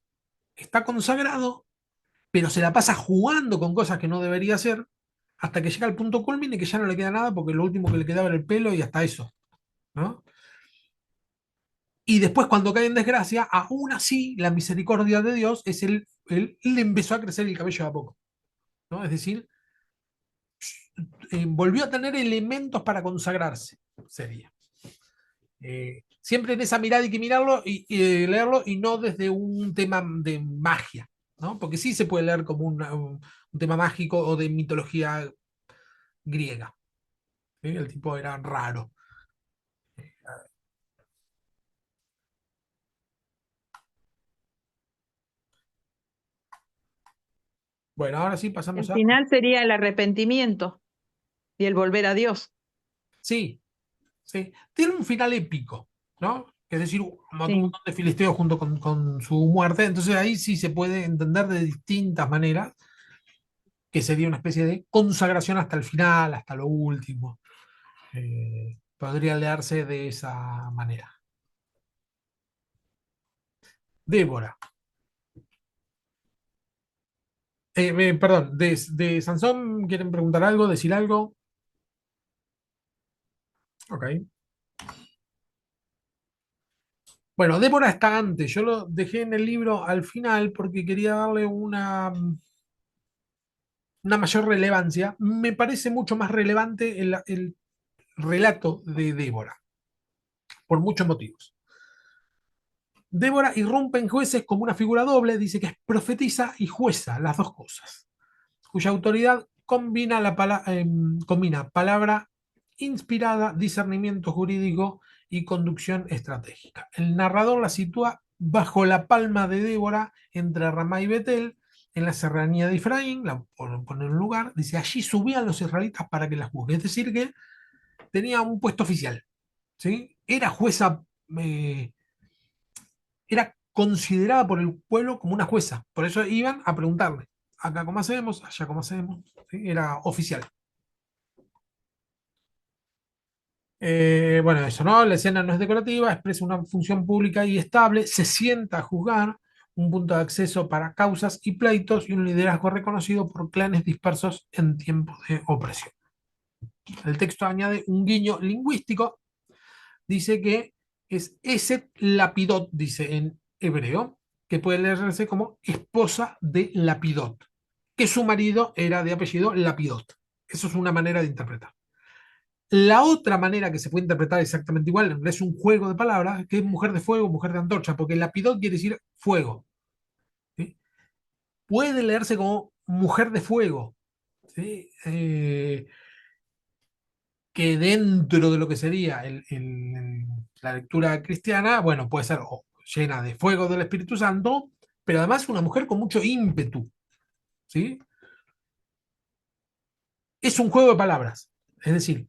Está consagrado, pero se la pasa jugando con cosas que no debería hacer, hasta que llega al punto culmine que ya no le queda nada, porque lo último que le quedaba era el pelo y hasta eso, ¿no? Y después, cuando cae en desgracia, aún así, la misericordia de Dios es le empezó a crecer el cabello a poco, ¿no? Es decir, volvió a tener elementos para consagrarse, sería. Siempre en esa mirada hay que mirarlo y leerlo y no desde un tema de magia, ¿no? Porque sí se puede leer como un tema mágico o de mitología griega. ¿Sí? El tipo era raro. Bueno, ahora sí pasamos El a... final sería el arrepentimiento. y el volver a Dios. Sí, sí. Tiene un final épico, ¿no? Es decir, mató un Sí. montón de filisteos junto con su muerte. Entonces ahí sí se puede entender de distintas maneras que sería una especie de consagración hasta el final, hasta lo último. Podría leerse de esa manera. Débora. Perdón, de Sansón, ¿quieren preguntar algo, decir algo? Ok. Bueno, Débora está antes. Yo lo dejé en el libro al final porque quería darle una mayor relevancia. Me parece mucho más relevante el relato de Débora, por muchos motivos. Débora irrumpe en Jueces como una figura doble, dice que es profetisa y jueza, las dos cosas, cuya autoridad combina palabra inspirada, discernimiento jurídico y conducción estratégica. El narrador la sitúa bajo la palma de Débora entre Ramá y Betel, en la serranía de Efraín, la pone en un lugar, dice, allí subían los israelitas para que la juzgue, es decir, que tenía un puesto oficial, ¿sí? Era jueza, era considerada por el pueblo como una jueza, por eso iban a preguntarle, acá cómo hacemos, allá cómo hacemos, ¿sí? Era oficial. Bueno, eso, ¿no? La escena no es decorativa, expresa una función pública y estable, se sienta a juzgar, un punto de acceso para causas y pleitos y un liderazgo reconocido por clanes dispersos en tiempos de opresión. El texto añade un guiño lingüístico, dice que es Eset Lapidot, dice en hebreo, que puede leerse como esposa de Lapidot, que su marido era de apellido Lapidot. Eso es una manera de interpretar. La otra manera que se puede interpretar exactamente igual, es un juego de palabras, que es mujer de fuego, mujer de antorcha, porque lapidot quiere decir fuego, ¿sí? Puede leerse como mujer de fuego, ¿sí? Que dentro de lo que sería la lectura cristiana, bueno, puede ser llena de fuego del Espíritu Santo, pero además una mujer con mucho ímpetu, ¿sí? Es un juego de palabras, es decir,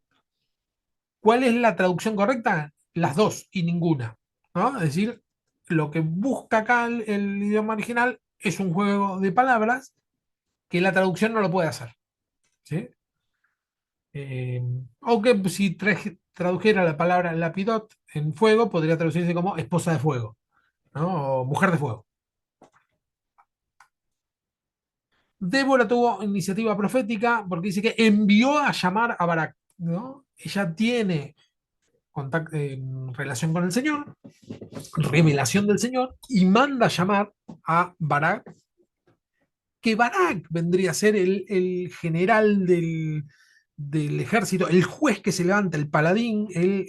¿cuál es la traducción correcta? Las dos y ninguna, ¿no? Es decir, lo que busca acá el idioma original es un juego de palabras que la traducción no lo puede hacer, ¿sí? Aunque si tradujera la palabra lapidot en fuego, podría traducirse como esposa de fuego, ¿no? O mujer de fuego. Débora tuvo iniciativa profética porque dice que envió a llamar a Barak, ¿no? Ella tiene relación con el Señor, revelación del Señor, y manda a llamar a Barak, que Barak vendría a ser el general del ejército, el juez que se levanta, el paladín, el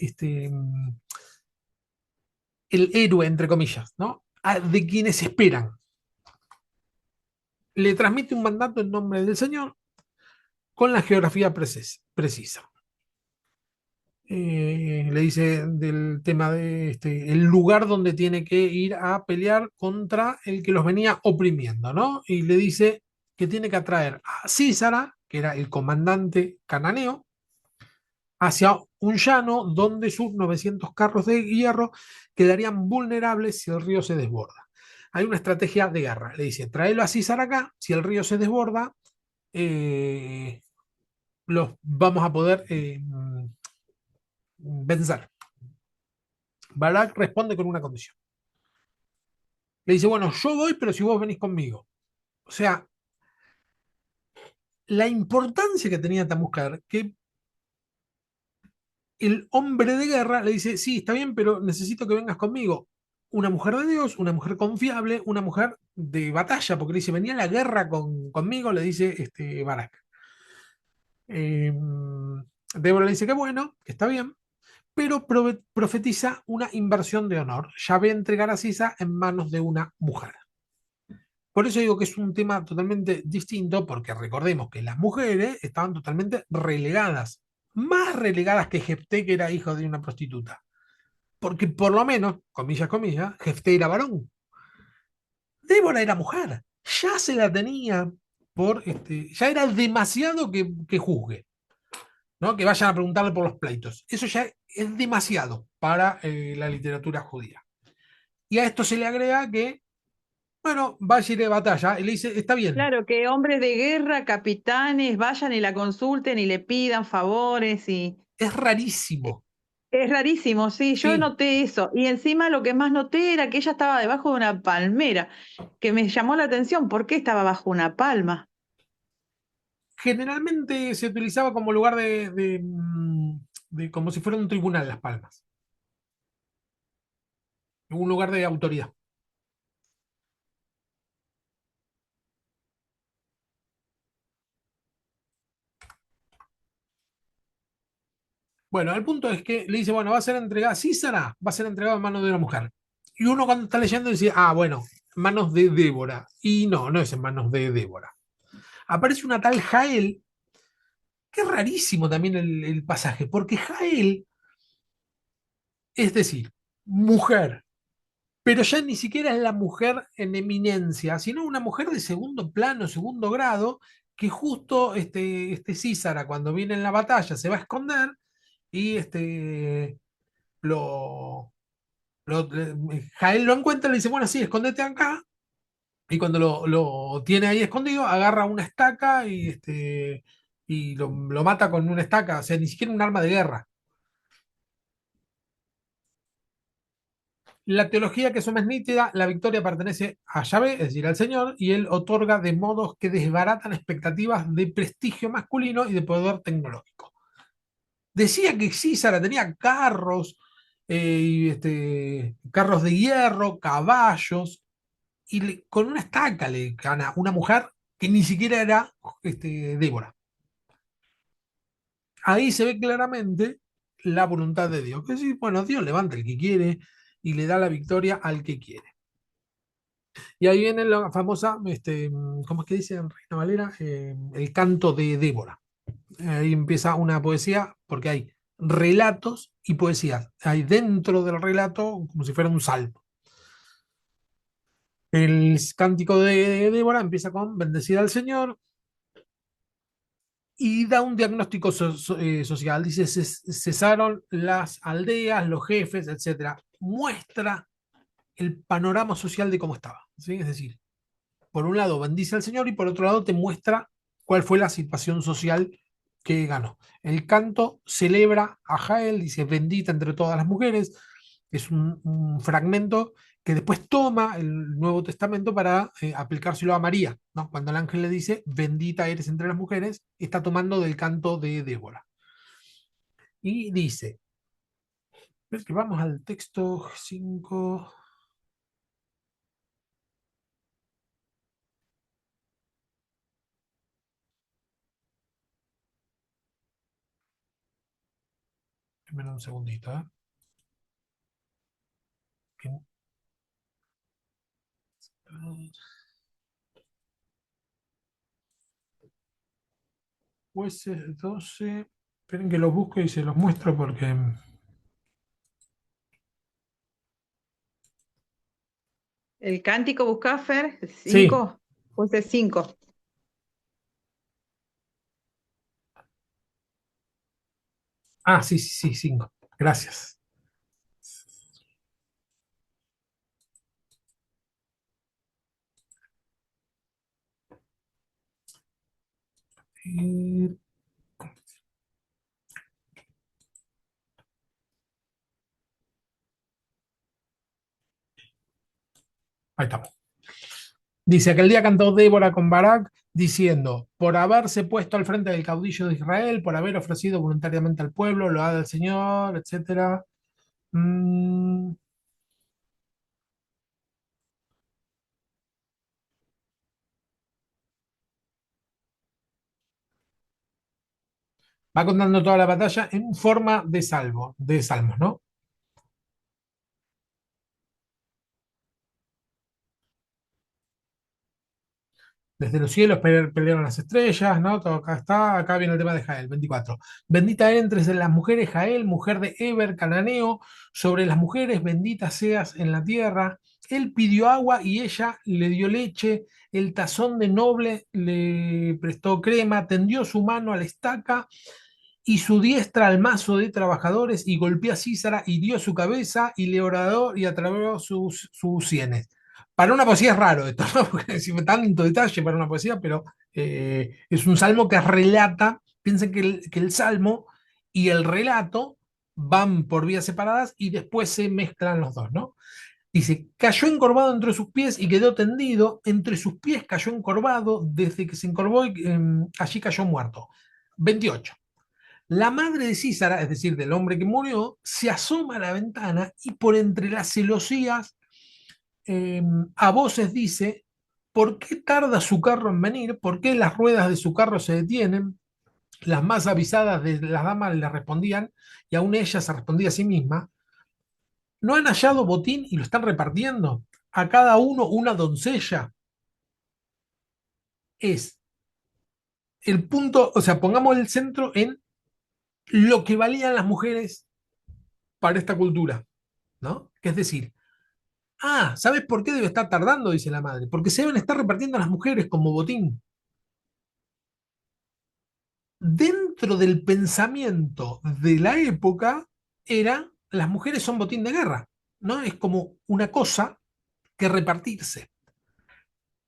héroe, entre comillas, ¿no? De quienes esperan. Le transmite un mandato en nombre del Señor con la geografía precisa. Le dice del tema de el lugar donde tiene que ir a pelear contra el que los venía oprimiendo, ¿no? Y le dice que tiene que atraer a Císara, que era el comandante cananeo, hacia un llano donde sus 900 carros de hierro quedarían vulnerables si el río se desborda. Hay una estrategia de guerra. Le dice, tráelo a Císara acá, si el río se desborda, los vamos a poder vencer. Barak responde con una condición. Le dice, bueno, yo voy, pero si vos venís conmigo. O sea, la importancia que tenía esta mujer, que el hombre de guerra le dice, sí, está bien, pero necesito que vengas conmigo. Una mujer de Dios, una mujer confiable, una mujer de batalla, porque le dice, venía a la guerra conmigo, le dice Barak. Débora le dice que bueno, que está bien, pero profetiza una inversión de honor. Ya ve entregar a Sisa en manos de una mujer. Por eso digo que es un tema totalmente distinto, porque recordemos que las mujeres estaban totalmente relegadas, más relegadas que Jefté, que era hijo de una prostituta. Porque por lo menos, comillas, comillas, Jefté era varón. Débora era mujer. Ya se la tenía ya era demasiado que juzgue. ¿no? Que vayan a preguntarle por los pleitos. Eso ya es demasiado para la literatura judía. Y a esto se le agrega que, bueno, vaya a ir de batalla. Y le dice, está bien, Claro, que hombres de guerra, capitanes, vayan y la consulten y le pidan favores y es rarísimo. es rarísimo, sí, yo Sí, noté eso. Y encima lo que más noté era que ella estaba debajo de una palmera, que me llamó la atención. ¿Por qué estaba bajo una palma? generalmente se utilizaba como lugar de como si fuera un tribunal Las Palmas, un lugar de autoridad. Bueno, el punto es que le dice, bueno, va a ser entregada, sí será, va a ser entregado en manos de una mujer. Y uno cuando está leyendo dice, ah, bueno, en manos de Débora. Y no, no es en manos de Débora. Aparece una tal Jael, que es rarísimo también el pasaje, porque Jael, es decir, mujer, pero ya ni siquiera es la mujer en eminencia, sino una mujer de segundo plano, segundo grado, que justo Císara, cuando viene en la batalla, se va a esconder y lo, Jael lo encuentra y le dice, bueno, sí, escóndete acá. Y cuando lo tiene ahí escondido, agarra una estaca y lo mata con una estaca, o sea, ni siquiera un arma de guerra. La teología que es más nítida, la victoria pertenece a Yahvé, es decir, al Señor, y él otorga de modos que desbaratan expectativas de prestigio masculino y de poder tecnológico. Decía que Císara tenía carros, carros de hierro, caballos, y con una estaca le gana una mujer que ni siquiera era Débora. Ahí se ve claramente la voluntad de Dios, que sí, bueno, Dios levanta el que quiere y le da la victoria al que quiere. Y ahí viene la famosa, ¿cómo es que dice en Reina Valera? El canto de Débora. Ahí empieza una poesía, porque hay relatos y poesías. Hay dentro del relato como si fuera un salmo. El cántico de Débora empieza con bendecida al Señor y da un diagnóstico social. Dice, cesaron las aldeas, los jefes, etcétera. Muestra el panorama social de cómo estaba. ¿Sí? Es decir, por un lado bendice al Señor y por otro lado te muestra cuál fue la situación social que ganó. El canto celebra a Jael, dice bendita entre todas las mujeres. Es un fragmento que después toma el Nuevo Testamento para aplicárselo a María, ¿no? Cuando el ángel le dice bendita eres entre las mujeres, está tomando del canto de Débora. Y dice, ves que vamos al texto 5. Espera un segundito, ¿eh? Jueces 12. Esperen que los busque y se los muestro porque. El cántico Buscafer, Sí. 5, puse 5. Ah, sí, sí, sí, 5. Gracias. Eh, Ahí estamos. Dice: aquel día cantó Débora con Barak, diciendo: por haberse puesto al frente del caudillo de Israel, por haber ofrecido voluntariamente al pueblo, lo ha del Señor, etcétera. Mm, Va contando toda la batalla en forma de salvo, de salmos, ¿no? Desde los cielos pelearon las estrellas, ¿no? Todo acá está, acá viene el tema de Jael, 24. Bendita eres entre las mujeres, Jael, mujer de Eber, cananeo, sobre las mujeres, bendita seas en la tierra. Él pidió agua y ella le dio leche, el tazón de noble le prestó crema, tendió su mano a la estaca y su diestra al mazo de trabajadores, y golpeó a Císara, hirió su cabeza, y le horadó y atravesó sus sienes. Para una poesía es raro esto, ¿no? Porque si tanto detalle para una poesía, pero es un salmo que relata, piensen que el salmo y el relato van por vías separadas y después se mezclan los dos, ¿no? Dice, cayó encorvado entre sus pies y quedó tendido, entre sus pies cayó encorvado, desde que se encorvó, allí cayó muerto. 28. La madre de Císara, es decir, del hombre que murió, se asoma a la ventana y por entre las celosías a voces dice, ¿por qué tarda su carro en venir? ¿Por qué las ruedas de su carro se detienen? Las más avisadas de las damas le respondían, y aún ella se respondía a sí misma, ¿no han hallado botín y lo están repartiendo? A cada uno una doncella. Es el punto, o sea, pongamos el centro en lo que valían las mujeres para esta cultura, ¿no? Es decir, ¿sabes por qué debe estar tardando? Dice la madre, porque se deben estar repartiendo a las mujeres como botín. Dentro del pensamiento de la época era, las mujeres son botín de guerra, ¿no? Es como una cosa que repartirse.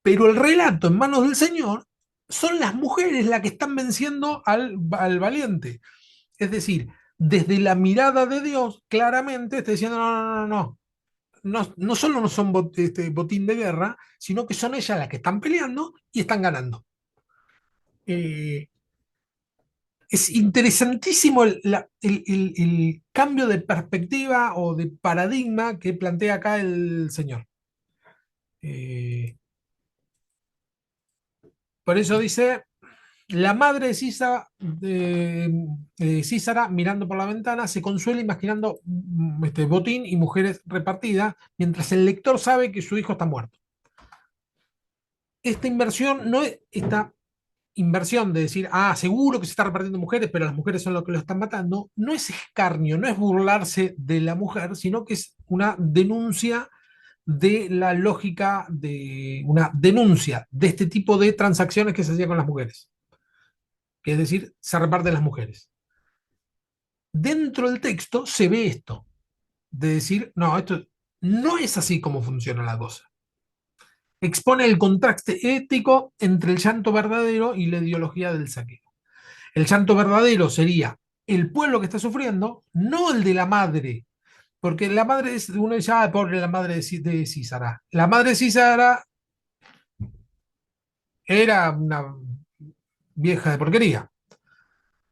Pero el relato en manos del Señor son las mujeres las que están venciendo al valiente. Es decir, desde la mirada de Dios, claramente está diciendo, no, no, no, no. No, no solo no son botín de guerra, sino que son ellas las que están peleando y están ganando. Eh, es interesantísimo el cambio de perspectiva o de paradigma que plantea acá el Señor. Por eso dice, la madre de Císara, mirando por la ventana, se consuela imaginando botín y mujeres repartidas, mientras el lector sabe que su hijo está muerto. Esta inversión no es esta inversión de decir, seguro que se está repartiendo mujeres, pero las mujeres son las que lo están matando, no es escarnio, no es burlarse de la mujer, sino que es una denuncia de la lógica, de una denuncia de este tipo de transacciones que se hacía con las mujeres. Que es decir, se reparten las mujeres. Dentro del texto se ve esto, de decir, no, esto no es así como funciona la cosa. Expone el contraste ético entre el llanto verdadero y la ideología del saqueo. El llanto verdadero sería el pueblo que está sufriendo, no el de la madre, porque la madre, uno dice, pobre la madre de Císara. La madre de Císara era una vieja de porquería.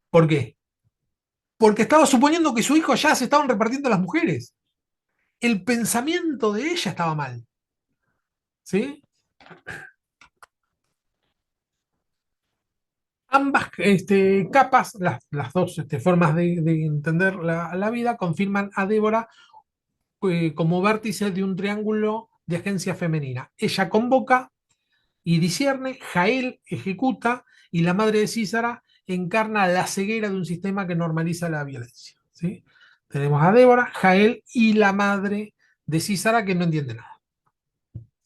¿Por qué? Porque estaba suponiendo que su hijo ya se estaban repartiendo las mujeres. El pensamiento de ella estaba mal. ¿Sí? Ambas capas, las dos formas de entender la vida, confirman a Débora como vértice de un triángulo de agencia femenina. Ella convoca y discierne, Jael ejecuta, y la madre de Císara encarna la ceguera de un sistema que normaliza la violencia. ¿Sí? Tenemos a Débora, Jael y la madre de Císara que no entiende nada.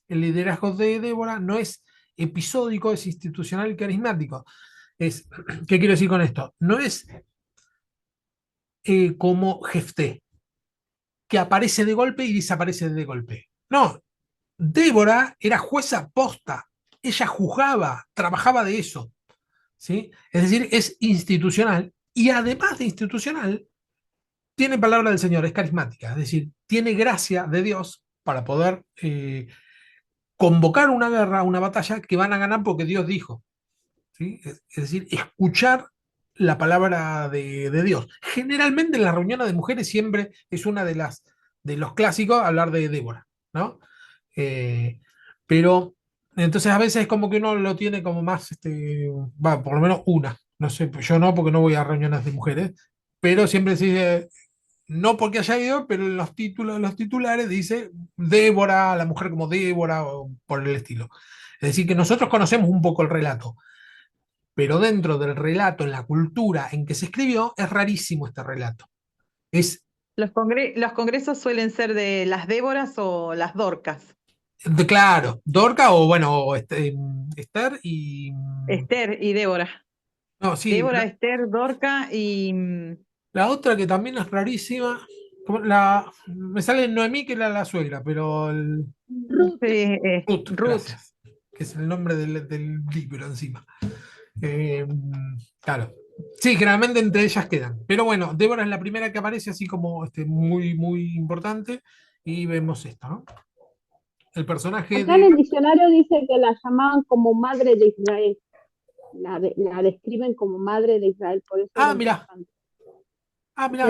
El liderazgo de Débora no es episódico, es institucional y carismático. ¿Qué quiero decir con esto? No es como Jefté, que aparece de golpe y desaparece de golpe. No, Débora era jueza posta, ella juzgaba, trabajaba de eso. ¿Sí? Es decir, es institucional y además de institucional, tiene palabra del Señor, es carismática, es decir, tiene gracia de Dios para poder convocar una guerra, una batalla que van a ganar porque Dios dijo. ¿Sí? Es decir, escuchar la palabra de Dios. Generalmente en las reuniones de mujeres siempre es una de los clásicos hablar de Débora, ¿no? Pero entonces a veces es como que uno lo tiene como más, por lo menos una, no sé, yo no, porque no voy a reuniones de mujeres, pero siempre se dice, no porque haya ido, pero en los títulos, los titulares dice Débora, la mujer como Débora, o por el estilo. Es decir, que nosotros conocemos un poco el relato, pero dentro del relato, en la cultura en que se escribió, es rarísimo este relato. Es, Los congresos suelen ser de las Déboras o las Dorcas. claro, Dorca o bueno, Esther Esther y Débora. No, sí, Débora, Esther, Dorca y la otra que también es rarísima, me sale Noemí, que era la suegra, pero Ruth, Ruth, Ruth. gracias, que es el nombre del libro encima. Eh, claro. Sí, generalmente entre ellas quedan. Pero bueno, Débora es la primera que aparece así como muy, muy importante. Y vemos esto, ¿no? El personaje acá en de... el diccionario dice que la llamaban como madre de Israel. La describen como madre de Israel, por eso era Ah, mira, importante.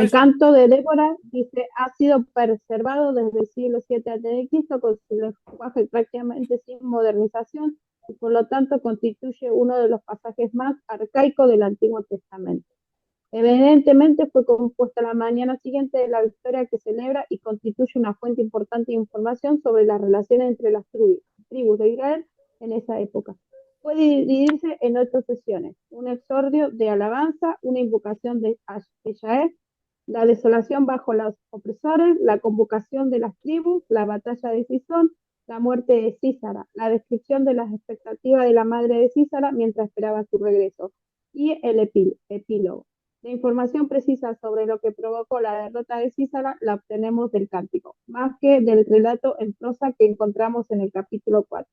El eso. canto de Débora, dice, ha sido preservado desde el siglo VII a.C. con su lenguaje prácticamente sin modernización y por lo tanto constituye uno de los pasajes más arcaicos del Antiguo Testamento. Evidentemente fue compuesta la mañana siguiente de la victoria que celebra y constituye una fuente importante de información sobre las relaciones entre las tribus de Israel en esa época. Puede dividirse en 8 sesiones: un exordio de alabanza, una invocación de Yael, la desolación bajo los opresores, la convocación de las tribus, la batalla de Sison, la muerte de Císara, la descripción de las expectativas de la madre de Císara mientras esperaba su regreso, y el epílogo. La información precisa sobre lo que provocó la derrota de Císara la obtenemos del cántico, más que del relato en prosa que encontramos en el capítulo 4.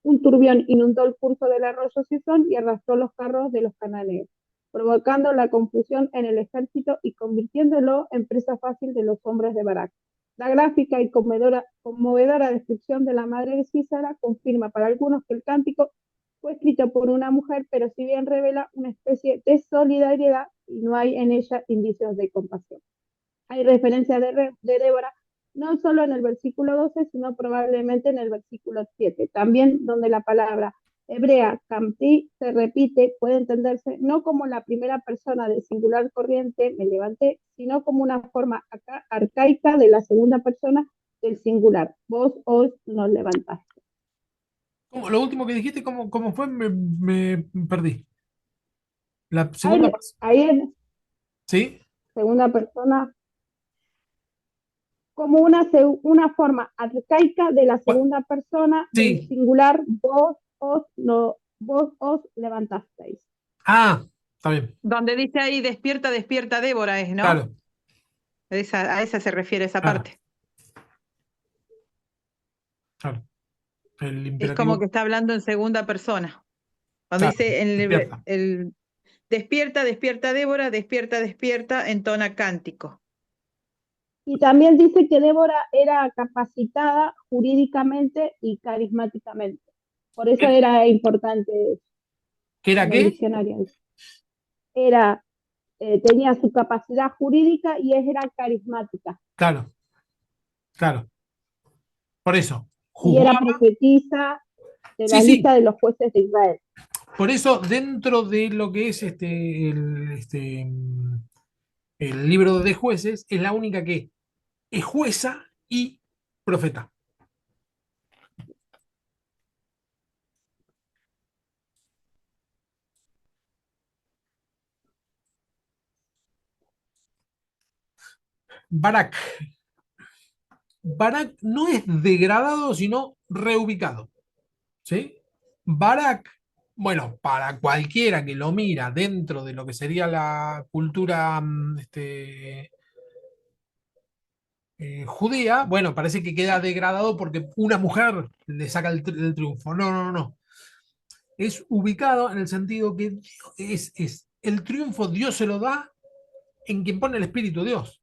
Un turbión inundó el curso del arroyo Sison y arrastró los carros de los cananeos, provocando la confusión en el ejército y convirtiéndolo en presa fácil de los hombres de Barak. La gráfica y conmovedora descripción de la madre de Císara confirma para algunos que el cántico fue escrito por una mujer, pero si bien revela una especie de solidaridad y no hay en ella indicios de compasión. Hay referencia de Débora no solo en el versículo 12, sino probablemente en el versículo 7, también donde la palabra hebrea kamti se repite, puede entenderse no como la primera persona del singular corriente, me levanté, sino como una forma arcaica de la segunda persona del singular, vos os nos levantaste. Lo último que dijiste, ¿cómo fue? Me perdí. La segunda persona. Ahí en ¿Sí? segunda persona como una forma arcaica de la segunda persona del Sí. singular vos os, no, vos os levantasteis. Ah, está bien. Donde dice ahí, despierta, despierta, Débora es, ¿no? Claro, A esa se refiere esa claro, parte. claro. El Es como que imperativo, está hablando en segunda persona. Cuando claro, dice despierta. despierta, despierta, Débora, despierta, despierta, entona cántico. Y también dice que Débora era capacitada jurídicamente y carismáticamente. Por eso ¿Qué era importante qué era en el qué? diccionario. Era, tenía su capacidad jurídica y era carismática. Claro, claro. Por eso, Y era juzgaba. profetisa de Sí, la lista sí. de los jueces de Israel. Por eso, dentro de lo que es el libro de jueces, es la única que es jueza y profeta. Barak. Barak no es degradado, sino reubicado. ¿Sí? Barak, bueno, para cualquiera que lo mira dentro de lo que sería la cultura judía, bueno, parece que queda degradado porque una mujer le saca el triunfo. No, no, no. Es ubicado en el sentido que el triunfo Dios se lo da en quien pone el Espíritu de Dios.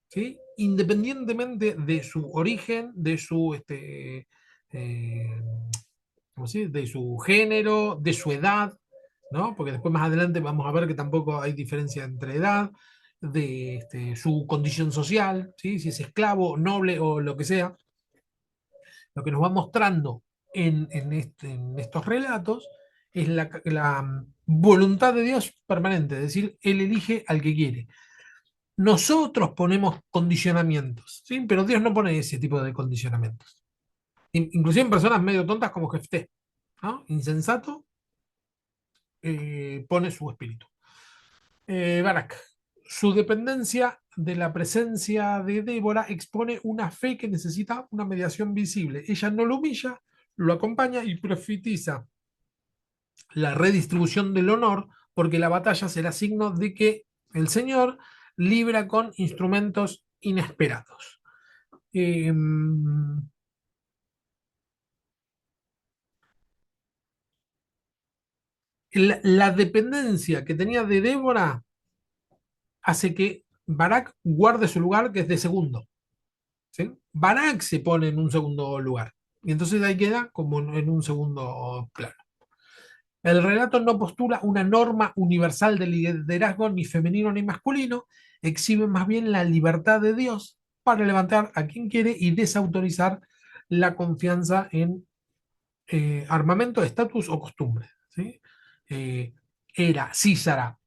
¿Sí? Independientemente de su origen, de su eh, ¿cómo se dice? De su género, de su edad, ¿no? Porque después más adelante vamos a ver que tampoco hay diferencia entre edad, de su condición social, ¿sí? Si es esclavo, noble o lo que sea. Lo que nos va mostrando en estos relatos es la voluntad de Dios permanente, es decir, Él elige al que quiere. Nosotros ponemos condicionamientos, ¿sí? Pero Dios no pone ese tipo de condicionamientos. Inclusive en personas medio tontas como Jefté, ¿no? Insensato, pone su espíritu. Barak, su dependencia de la presencia de Débora expone una fe que necesita una mediación visible. Ella no lo humilla, lo acompaña y profetiza la redistribución del honor porque la batalla será signo de que el Señor libra con instrumentos inesperados. La dependencia que tenía de Débora hace que Barak guarde su lugar, que es de segundo. ¿Sí? Barak se pone en un segundo lugar. Y entonces ahí queda como en un segundo plano. El relato no postula una norma universal de liderazgo ni femenino ni masculino, exhibe más bien la libertad de Dios para levantar a quien quiere y desautorizar la confianza en armamento, estatus o costumbre. ¿Sí? Eh, Císara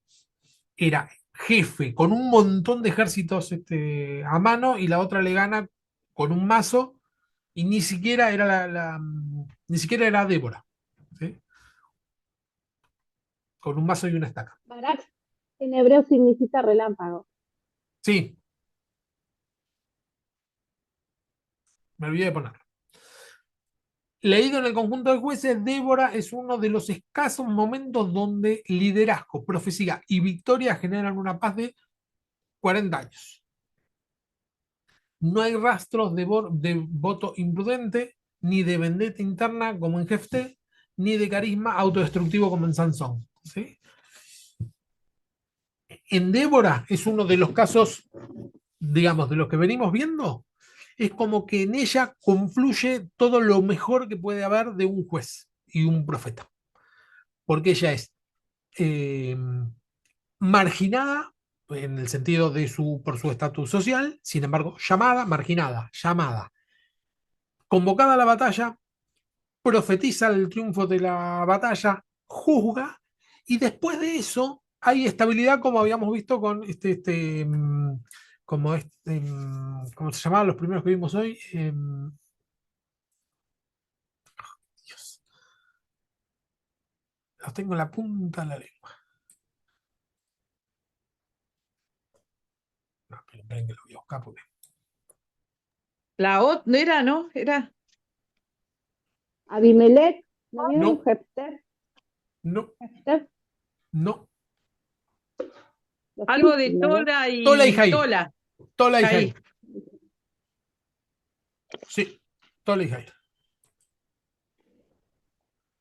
era jefe con un montón de ejércitos a mano y la otra le gana con un mazo y ni siquiera era ni siquiera era Débora, ¿sí? Con un mazo y una estaca. Barak en hebreo significa relámpago. Sí, me olvidé de ponerlo. Leído en el conjunto de jueces, Débora es uno de los escasos momentos donde liderazgo, profecía y victoria generan una paz de 40 años. No hay rastros de voto imprudente, ni de vendetta interna como en Jefté, ni de carisma autodestructivo como en Sansón. ¿Sí? En Débora es uno de los casos, digamos, de los que venimos viendo, es como que en ella confluye todo lo mejor que puede haber de un juez y un profeta. Porque ella es eh, marginada en el sentido de por su estatus social, sin embargo, llamada, marginada, llamada, convocada a la batalla, profetiza el triunfo de la batalla, juzga, y después de eso hay estabilidad, como habíamos visto con ¿cómo se llamaban los primeros que vimos hoy? Dios, los tengo en la punta de la lengua. No, esperen que lo voy a buscar porque... La OT no era, ¿no? Era Abimelech, ¿no vieron No, Jefter? no, Jefter, no. los algo de príncipes, ¿no? Tola Tola y y Jair. Tola. Tola y Jair. Jair. Sí, Tola y Jair.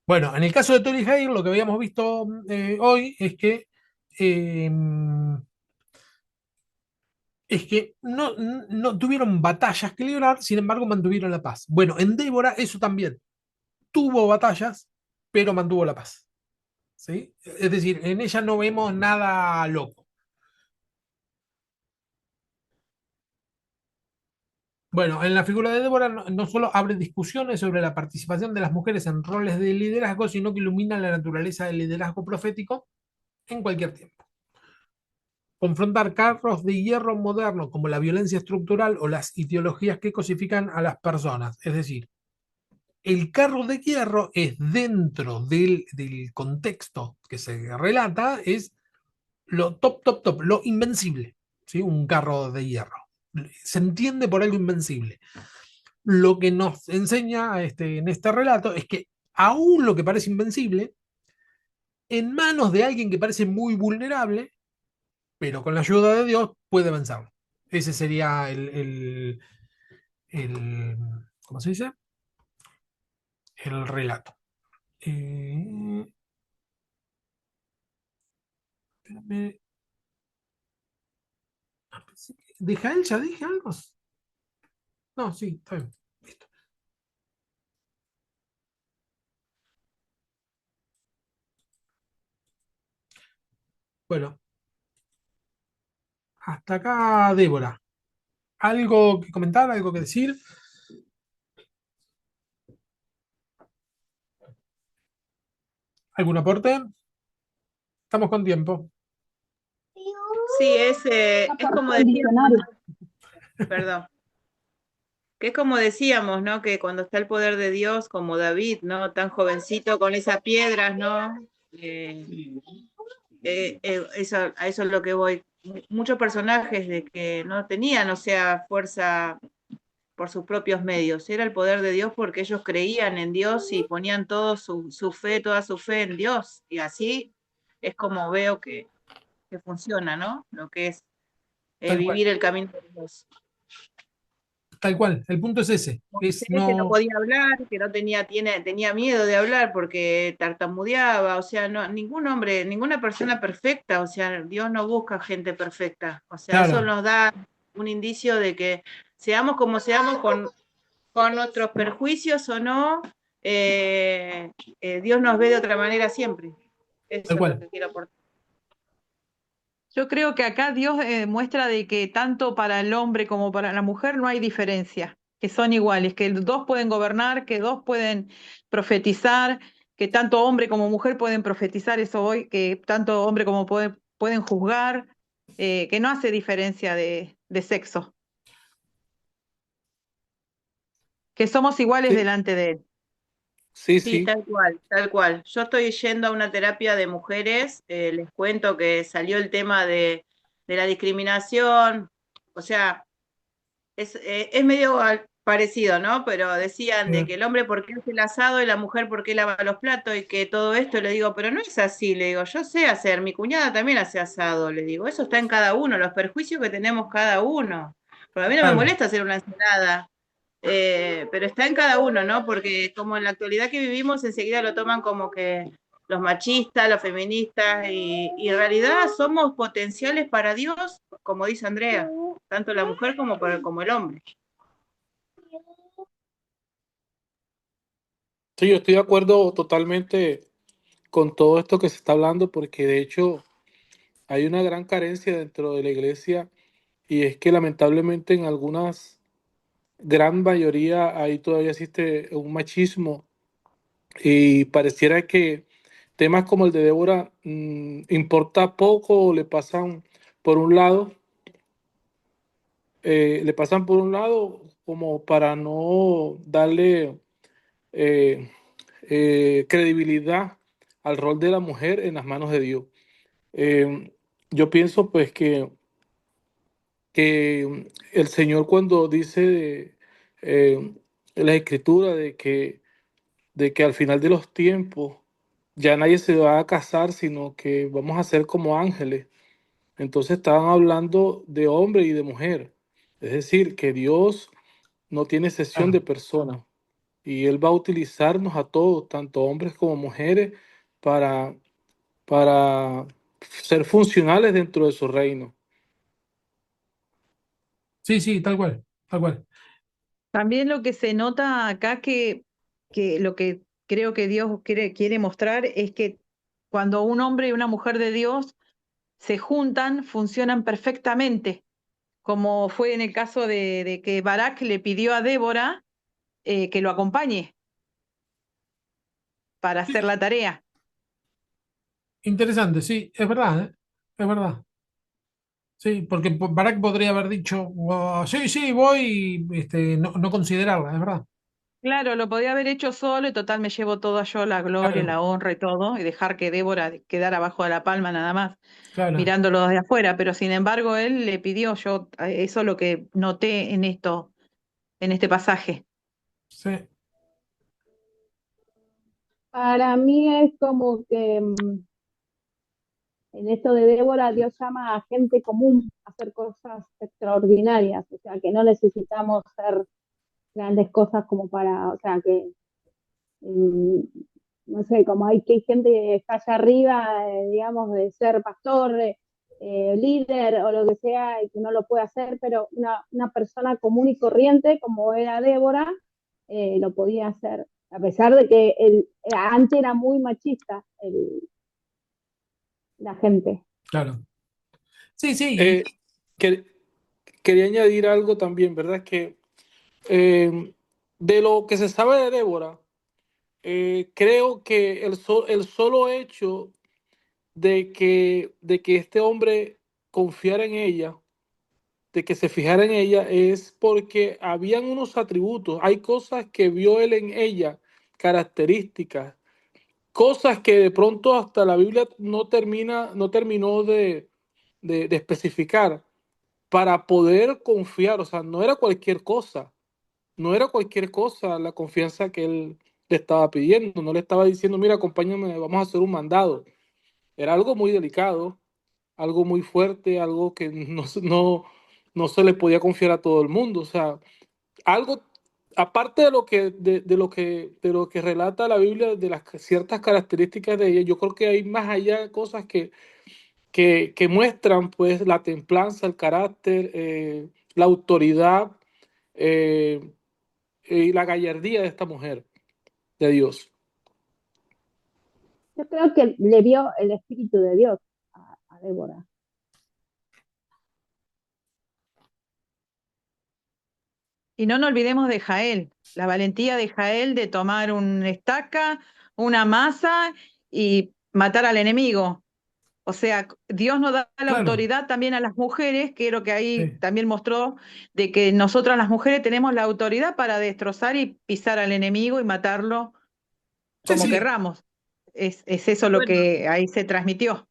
Bueno, en el caso de Tola y Jair, lo que habíamos visto hoy eh, es que no tuvieron batallas que librar, sin embargo mantuvieron la paz. Bueno, en Débora eso también. Tuvo batallas, pero mantuvo la paz. ¿Sí? Es decir, en ella no vemos nada loco. Bueno, en la figura de Débora no solo abre discusiones sobre la participación de las mujeres en roles de liderazgo, sino que ilumina la naturaleza del liderazgo profético en cualquier tiempo. Confrontar carros de hierro modernos como la violencia estructural o las ideologías que cosifican a las personas. Es decir, el carro de hierro es dentro del contexto que se relata, es lo top, lo invencible, ¿sí? Un carro de hierro. Se entiende por algo invencible. Lo que nos enseña en este relato es que aún lo que parece invencible, en manos de alguien que parece muy vulnerable, pero con la ayuda de Dios puede vencerlo. Ese sería el ¿cómo se dice? El relato. Eh, espérame. ¿De Jael ya dije algo? No, sí, está bien. Listo. Bueno, hasta acá, Débora. ¿Algo que comentar? ¿Algo que decir? ¿Algún aporte? Estamos con tiempo. Sí, es como El decíamos, diccionario. perdón, que es como decíamos, ¿no? Que cuando está el poder de Dios, como David, ¿no? Tan jovencito con esas piedras, ¿no? A eso es lo que voy. Muchos personajes de que no tenían, o sea, fuerza por sus propios medios. Era el poder de Dios porque ellos creían en Dios y ponían su fe, toda su fe en Dios. Y así es como veo que funciona, ¿no? Lo que es Tal cual, vivir el camino de Dios. tal cual. El punto es ese. Es Mujer que no no, podía hablar, que no tenía miedo de hablar porque tartamudeaba, o sea, no, ningún hombre, ninguna persona perfecta, o sea, Dios no busca gente perfecta, o sea, eso claro, nos da un indicio de que seamos como seamos con nuestros perjuicios o no, Dios nos ve de otra manera siempre. tal Eso es lo cual. que quiero aportar. Yo creo que acá Dios muestra de que tanto para el hombre como para la mujer no hay diferencia, que son iguales, que dos pueden gobernar, que dos pueden profetizar, que tanto hombre como mujer pueden profetizar, eso hoy, que tanto hombre como pueden juzgar, que no hace diferencia de sexo, que somos iguales Sí, delante de Él. sí, Sí, sí. tal cual, tal cual. Yo estoy yendo a una terapia de mujeres, les cuento que salió el tema de la discriminación, o sea, es medio parecido, ¿no? Pero decían de que el hombre por qué hace el asado y la mujer por qué lava los platos y que todo esto, le digo, pero no es así, le digo, yo sé hacer, mi cuñada también hace asado, le digo, eso está en cada uno, los perjuicios que tenemos cada uno. Pero a mí no me Claro. molesta hacer una ensalada, pero está en cada uno, ¿no? Porque como en la actualidad que vivimos, enseguida lo toman como que los machistas, los feministas, y en realidad somos potenciales para Dios, como dice Andrea, tanto la mujer como el hombre. Sí, yo estoy de acuerdo totalmente con todo esto que se está hablando, porque de hecho hay una gran carencia dentro de la iglesia y es que lamentablemente en algunas gran mayoría ahí todavía existe un machismo y pareciera que temas como el de Débora importa poco, por un lado, le pasan por un lado como para no darle eh, credibilidad al rol de la mujer en las manos de Dios. Eh, yo pienso pues que el Señor cuando dice en la escritura de que al final de los tiempos ya nadie se va a casar, sino que vamos a ser como ángeles. Entonces estaban hablando de hombre y de mujer. Es decir, que Dios no tiene excepción Claro. de personas y Él va a utilizarnos a todos, tanto hombres como mujeres, para, para ser funcionales dentro de su reino. Sí, sí, tal cual, tal cual. También lo que se nota acá que lo que creo que Dios quiere mostrar es que cuando un hombre y una mujer de Dios se juntan, funcionan perfectamente, como fue en el caso de que Barak le pidió a Débora que lo acompañe para Sí, hacer la tarea. interesante, sí, es verdad, ¿eh? Es verdad. Sí, porque Barack podría haber dicho, "Oh, sí, sí, voy, y no, no considerarla, es verdad. Claro, lo podía haber hecho solo y total me llevo toda yo la gloria, Claro, la honra y todo, y dejar que Débora quedara abajo de la palma nada más, claro. mirándolo desde afuera, pero sin embargo él le pidió, yo, eso es lo que noté en esto, en este pasaje. Sí, Para mí es como que en esto de Débora, Dios llama a gente común a hacer cosas extraordinarias, o sea, que no necesitamos hacer grandes cosas como para, o sea, que, mm, no sé, como hay que hay gente que está allá arriba, digamos, de ser pastor, líder o lo que sea, y que no lo puede hacer, pero una persona común y corriente, como era Débora, lo podía hacer, a pesar de que antes era muy machista la gente. claro. Sí, sí, Eh, que- Quería añadir algo también, ¿verdad? Que eh, de lo que se sabe de Débora, creo que el solo hecho de que este hombre confiara en ella, de que se fijara en ella, es porque habían unos atributos, hay cosas que vio él en ella, características, cosas que de pronto hasta la Biblia no terminó de especificar para poder confiar, o sea, no era cualquier cosa, no era cualquier cosa la confianza que él le estaba pidiendo, no le estaba diciendo, mira, acompáñame, vamos a hacer un mandado. Era algo muy delicado, algo muy fuerte, algo que no se le podía confiar a todo el mundo. O sea, algo, aparte de lo que relata la Biblia, de las ciertas características de ella, yo creo que hay más allá cosas que muestran pues la templanza, el carácter, la autoridad eh, y la gallardía de esta mujer de Dios. Yo creo que le vio el Espíritu de Dios a Débora. Y no nos olvidemos de Jael, la valentía de Jael de tomar una estaca, una masa y matar al enemigo. O sea, Dios nos da la Claro, autoridad también a las mujeres, que creo que ahí sí, también mostró de que nosotras las mujeres tenemos la autoridad para destrozar y pisar al enemigo y matarlo sí, como sí, querramos. Es eso lo Bueno, que ahí se transmitió.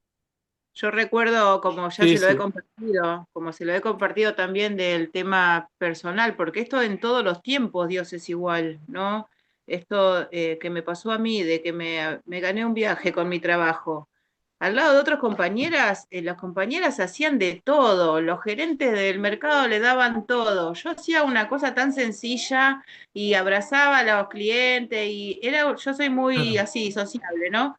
yo recuerdo, como ya Sí, se lo he sí. compartido, como se lo he compartido también del tema personal, porque esto en todos los tiempos Dios es igual, ¿no? Esto que me pasó a mí, de que me gané un viaje con mi trabajo. Al lado de otras compañeras, las compañeras hacían de todo, los gerentes del mercado le daban todo. Yo hacía una cosa tan sencilla y abrazaba a los clientes y yo soy muy claro. así, sociable, ¿no?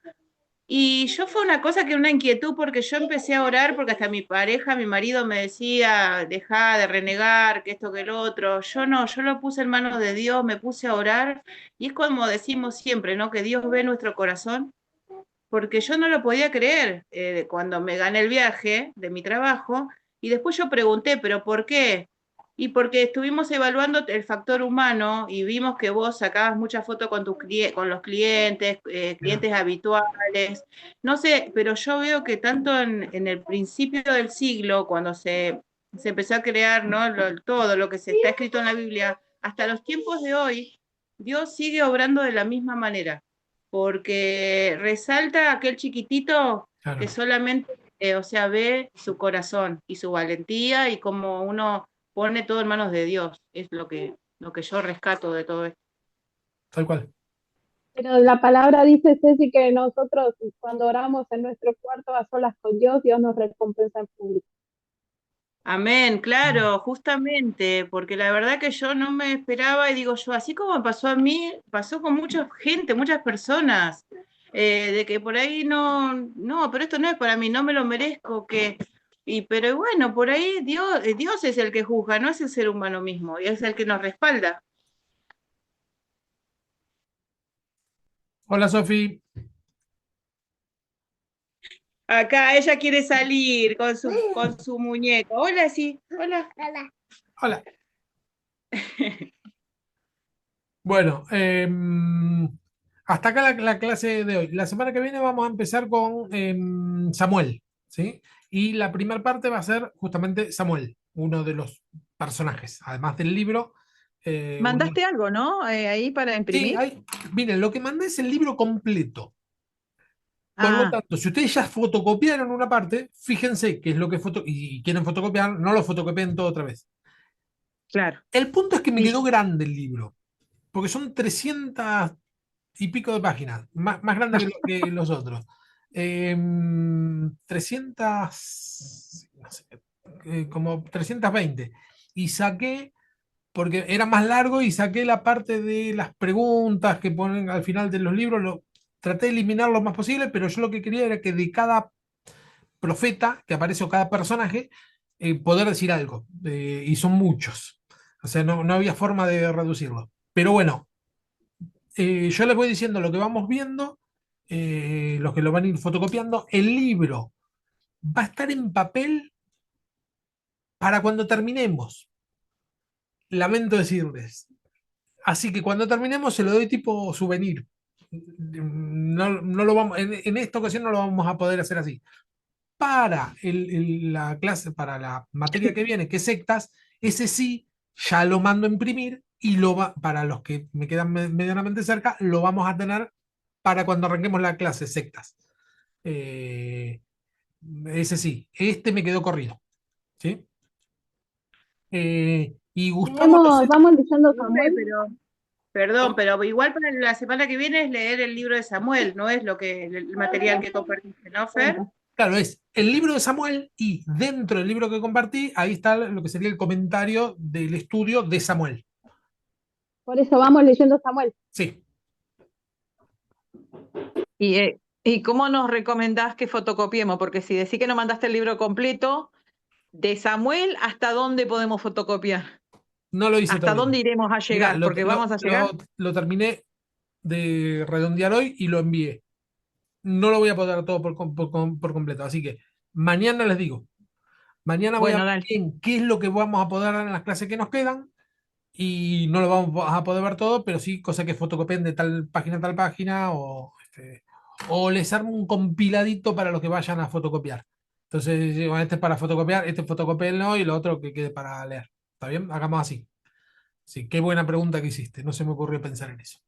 Y yo fue una cosa que una inquietud porque yo empecé a orar porque hasta mi pareja, mi marido me decía, deja de renegar, que esto, que el otro. Yo no, yo lo puse en manos de Dios, me puse a orar y es como decimos siempre, ¿no? Que Dios ve nuestro corazón, porque yo no lo podía creer cuando me gané el viaje de mi trabajo y después yo pregunté, ¿pero por qué? Y porque estuvimos evaluando el factor humano y vimos que vos sacabas muchas fotos con con los clientes, Mirá, clientes habituales. No sé, pero yo veo que tanto en el principio del siglo, cuando se empezó a crear, ¿no? Todo lo que se está escrito en la Biblia, hasta los tiempos de hoy, Dios sigue obrando de la misma manera, porque resalta aquel chiquitito que claro, solamente, o sea, ve su corazón y su valentía y como uno pone todo en manos de Dios. Es lo que yo rescato de todo esto. tal cual. Pero la palabra dice, Ceci, que nosotros cuando oramos en nuestro cuarto a solas con Dios, Dios nos recompensa en público. Amén, Mm. claro, justamente, porque la verdad que yo no me esperaba y digo yo, así como me pasó a mí, pasó con mucha gente, muchas personas, de que por ahí no, pero esto no es para mí, no me lo merezco, pero bueno, por ahí Dios es el que juzga, no es el ser humano mismo, y es el que nos respalda. Hola, Sofi. Acá ella quiere salir con su muñeco. Hola, sí, hola. Hola. Bueno, hasta acá la clase de hoy. La semana que viene vamos a empezar con Samuel, ¿sí? Y la primera parte va a ser justamente Samuel, uno de los personajes, además del libro. Uno Mandaste algo, ¿no? Ahí para Sí, imprimir. miren, lo que mandé es el libro completo. Por lo Ah, tanto, si ustedes ya fotocopiaron una parte, fíjense qué es lo que y quieren fotocopiar, no lo fotocopien todo otra vez. claro. El punto es que me Y quedó grande el libro, porque son 300 y pico de páginas, más grande que los otros. 300, no sé, como 320. Y saqué, porque era más largo, y saqué la parte de las preguntas que ponen al final de los libros. Traté de eliminar lo más posible, pero yo lo que quería era que de cada profeta que aparece o cada personaje, poder decir algo. Y son muchos. O sea, no había forma de reducirlo. Pero bueno, yo les voy diciendo lo que vamos viendo, los que lo van a ir fotocopiando. El libro va a estar en papel para cuando terminemos. Lamento decirles. Así que cuando terminemos se lo doy tipo souvenir. No lo vamos, en esta ocasión no lo vamos a poder hacer así. Para la clase, para la materia que viene, que es sectas, ese sí, ya lo mando a imprimir y para los que me quedan medianamente cerca, lo vamos a tener para cuando arranquemos la clase sectas. Eh, Ese sí, este me quedó corrido. ¿Sí? Y Gustavo, no sé. Vamos diciendo Profe, Samuel. pero Perdón, pero igual para la semana que viene es leer el libro de Samuel, no es el material que compartiste, ¿no, Fer? Bueno, Claro, es el libro de Samuel y dentro del libro que compartí, ahí está lo que sería el comentario del estudio de Samuel. por eso vamos leyendo Samuel. Sí. ¿Y cómo nos recomendás que fotocopiemos? Porque si decís que no mandaste el libro completo, de Samuel, ¿hasta dónde podemos fotocopiar? No lo hice ¿Hasta todavía. dónde iremos a Mirá, llegar? Porque vamos a llegar. lo terminé de redondear hoy y lo envié. No lo voy a poder todo por completo. Así que mañana les digo. Mañana voy a Bueno, ver dale. bien qué es lo que vamos a poder dar en las clases que nos quedan. Y no lo vamos a poder ver todo, pero sí cosas que fotocopien de tal página a tal página. O les armo un compiladito para los que vayan a fotocopiar. Entonces, digo, este es para fotocopiar, este fotocopienlo y lo otro que quede para leer. ¿Está bien? Hagamos así. Sí, qué buena pregunta que hiciste. No se me ocurrió pensar en eso.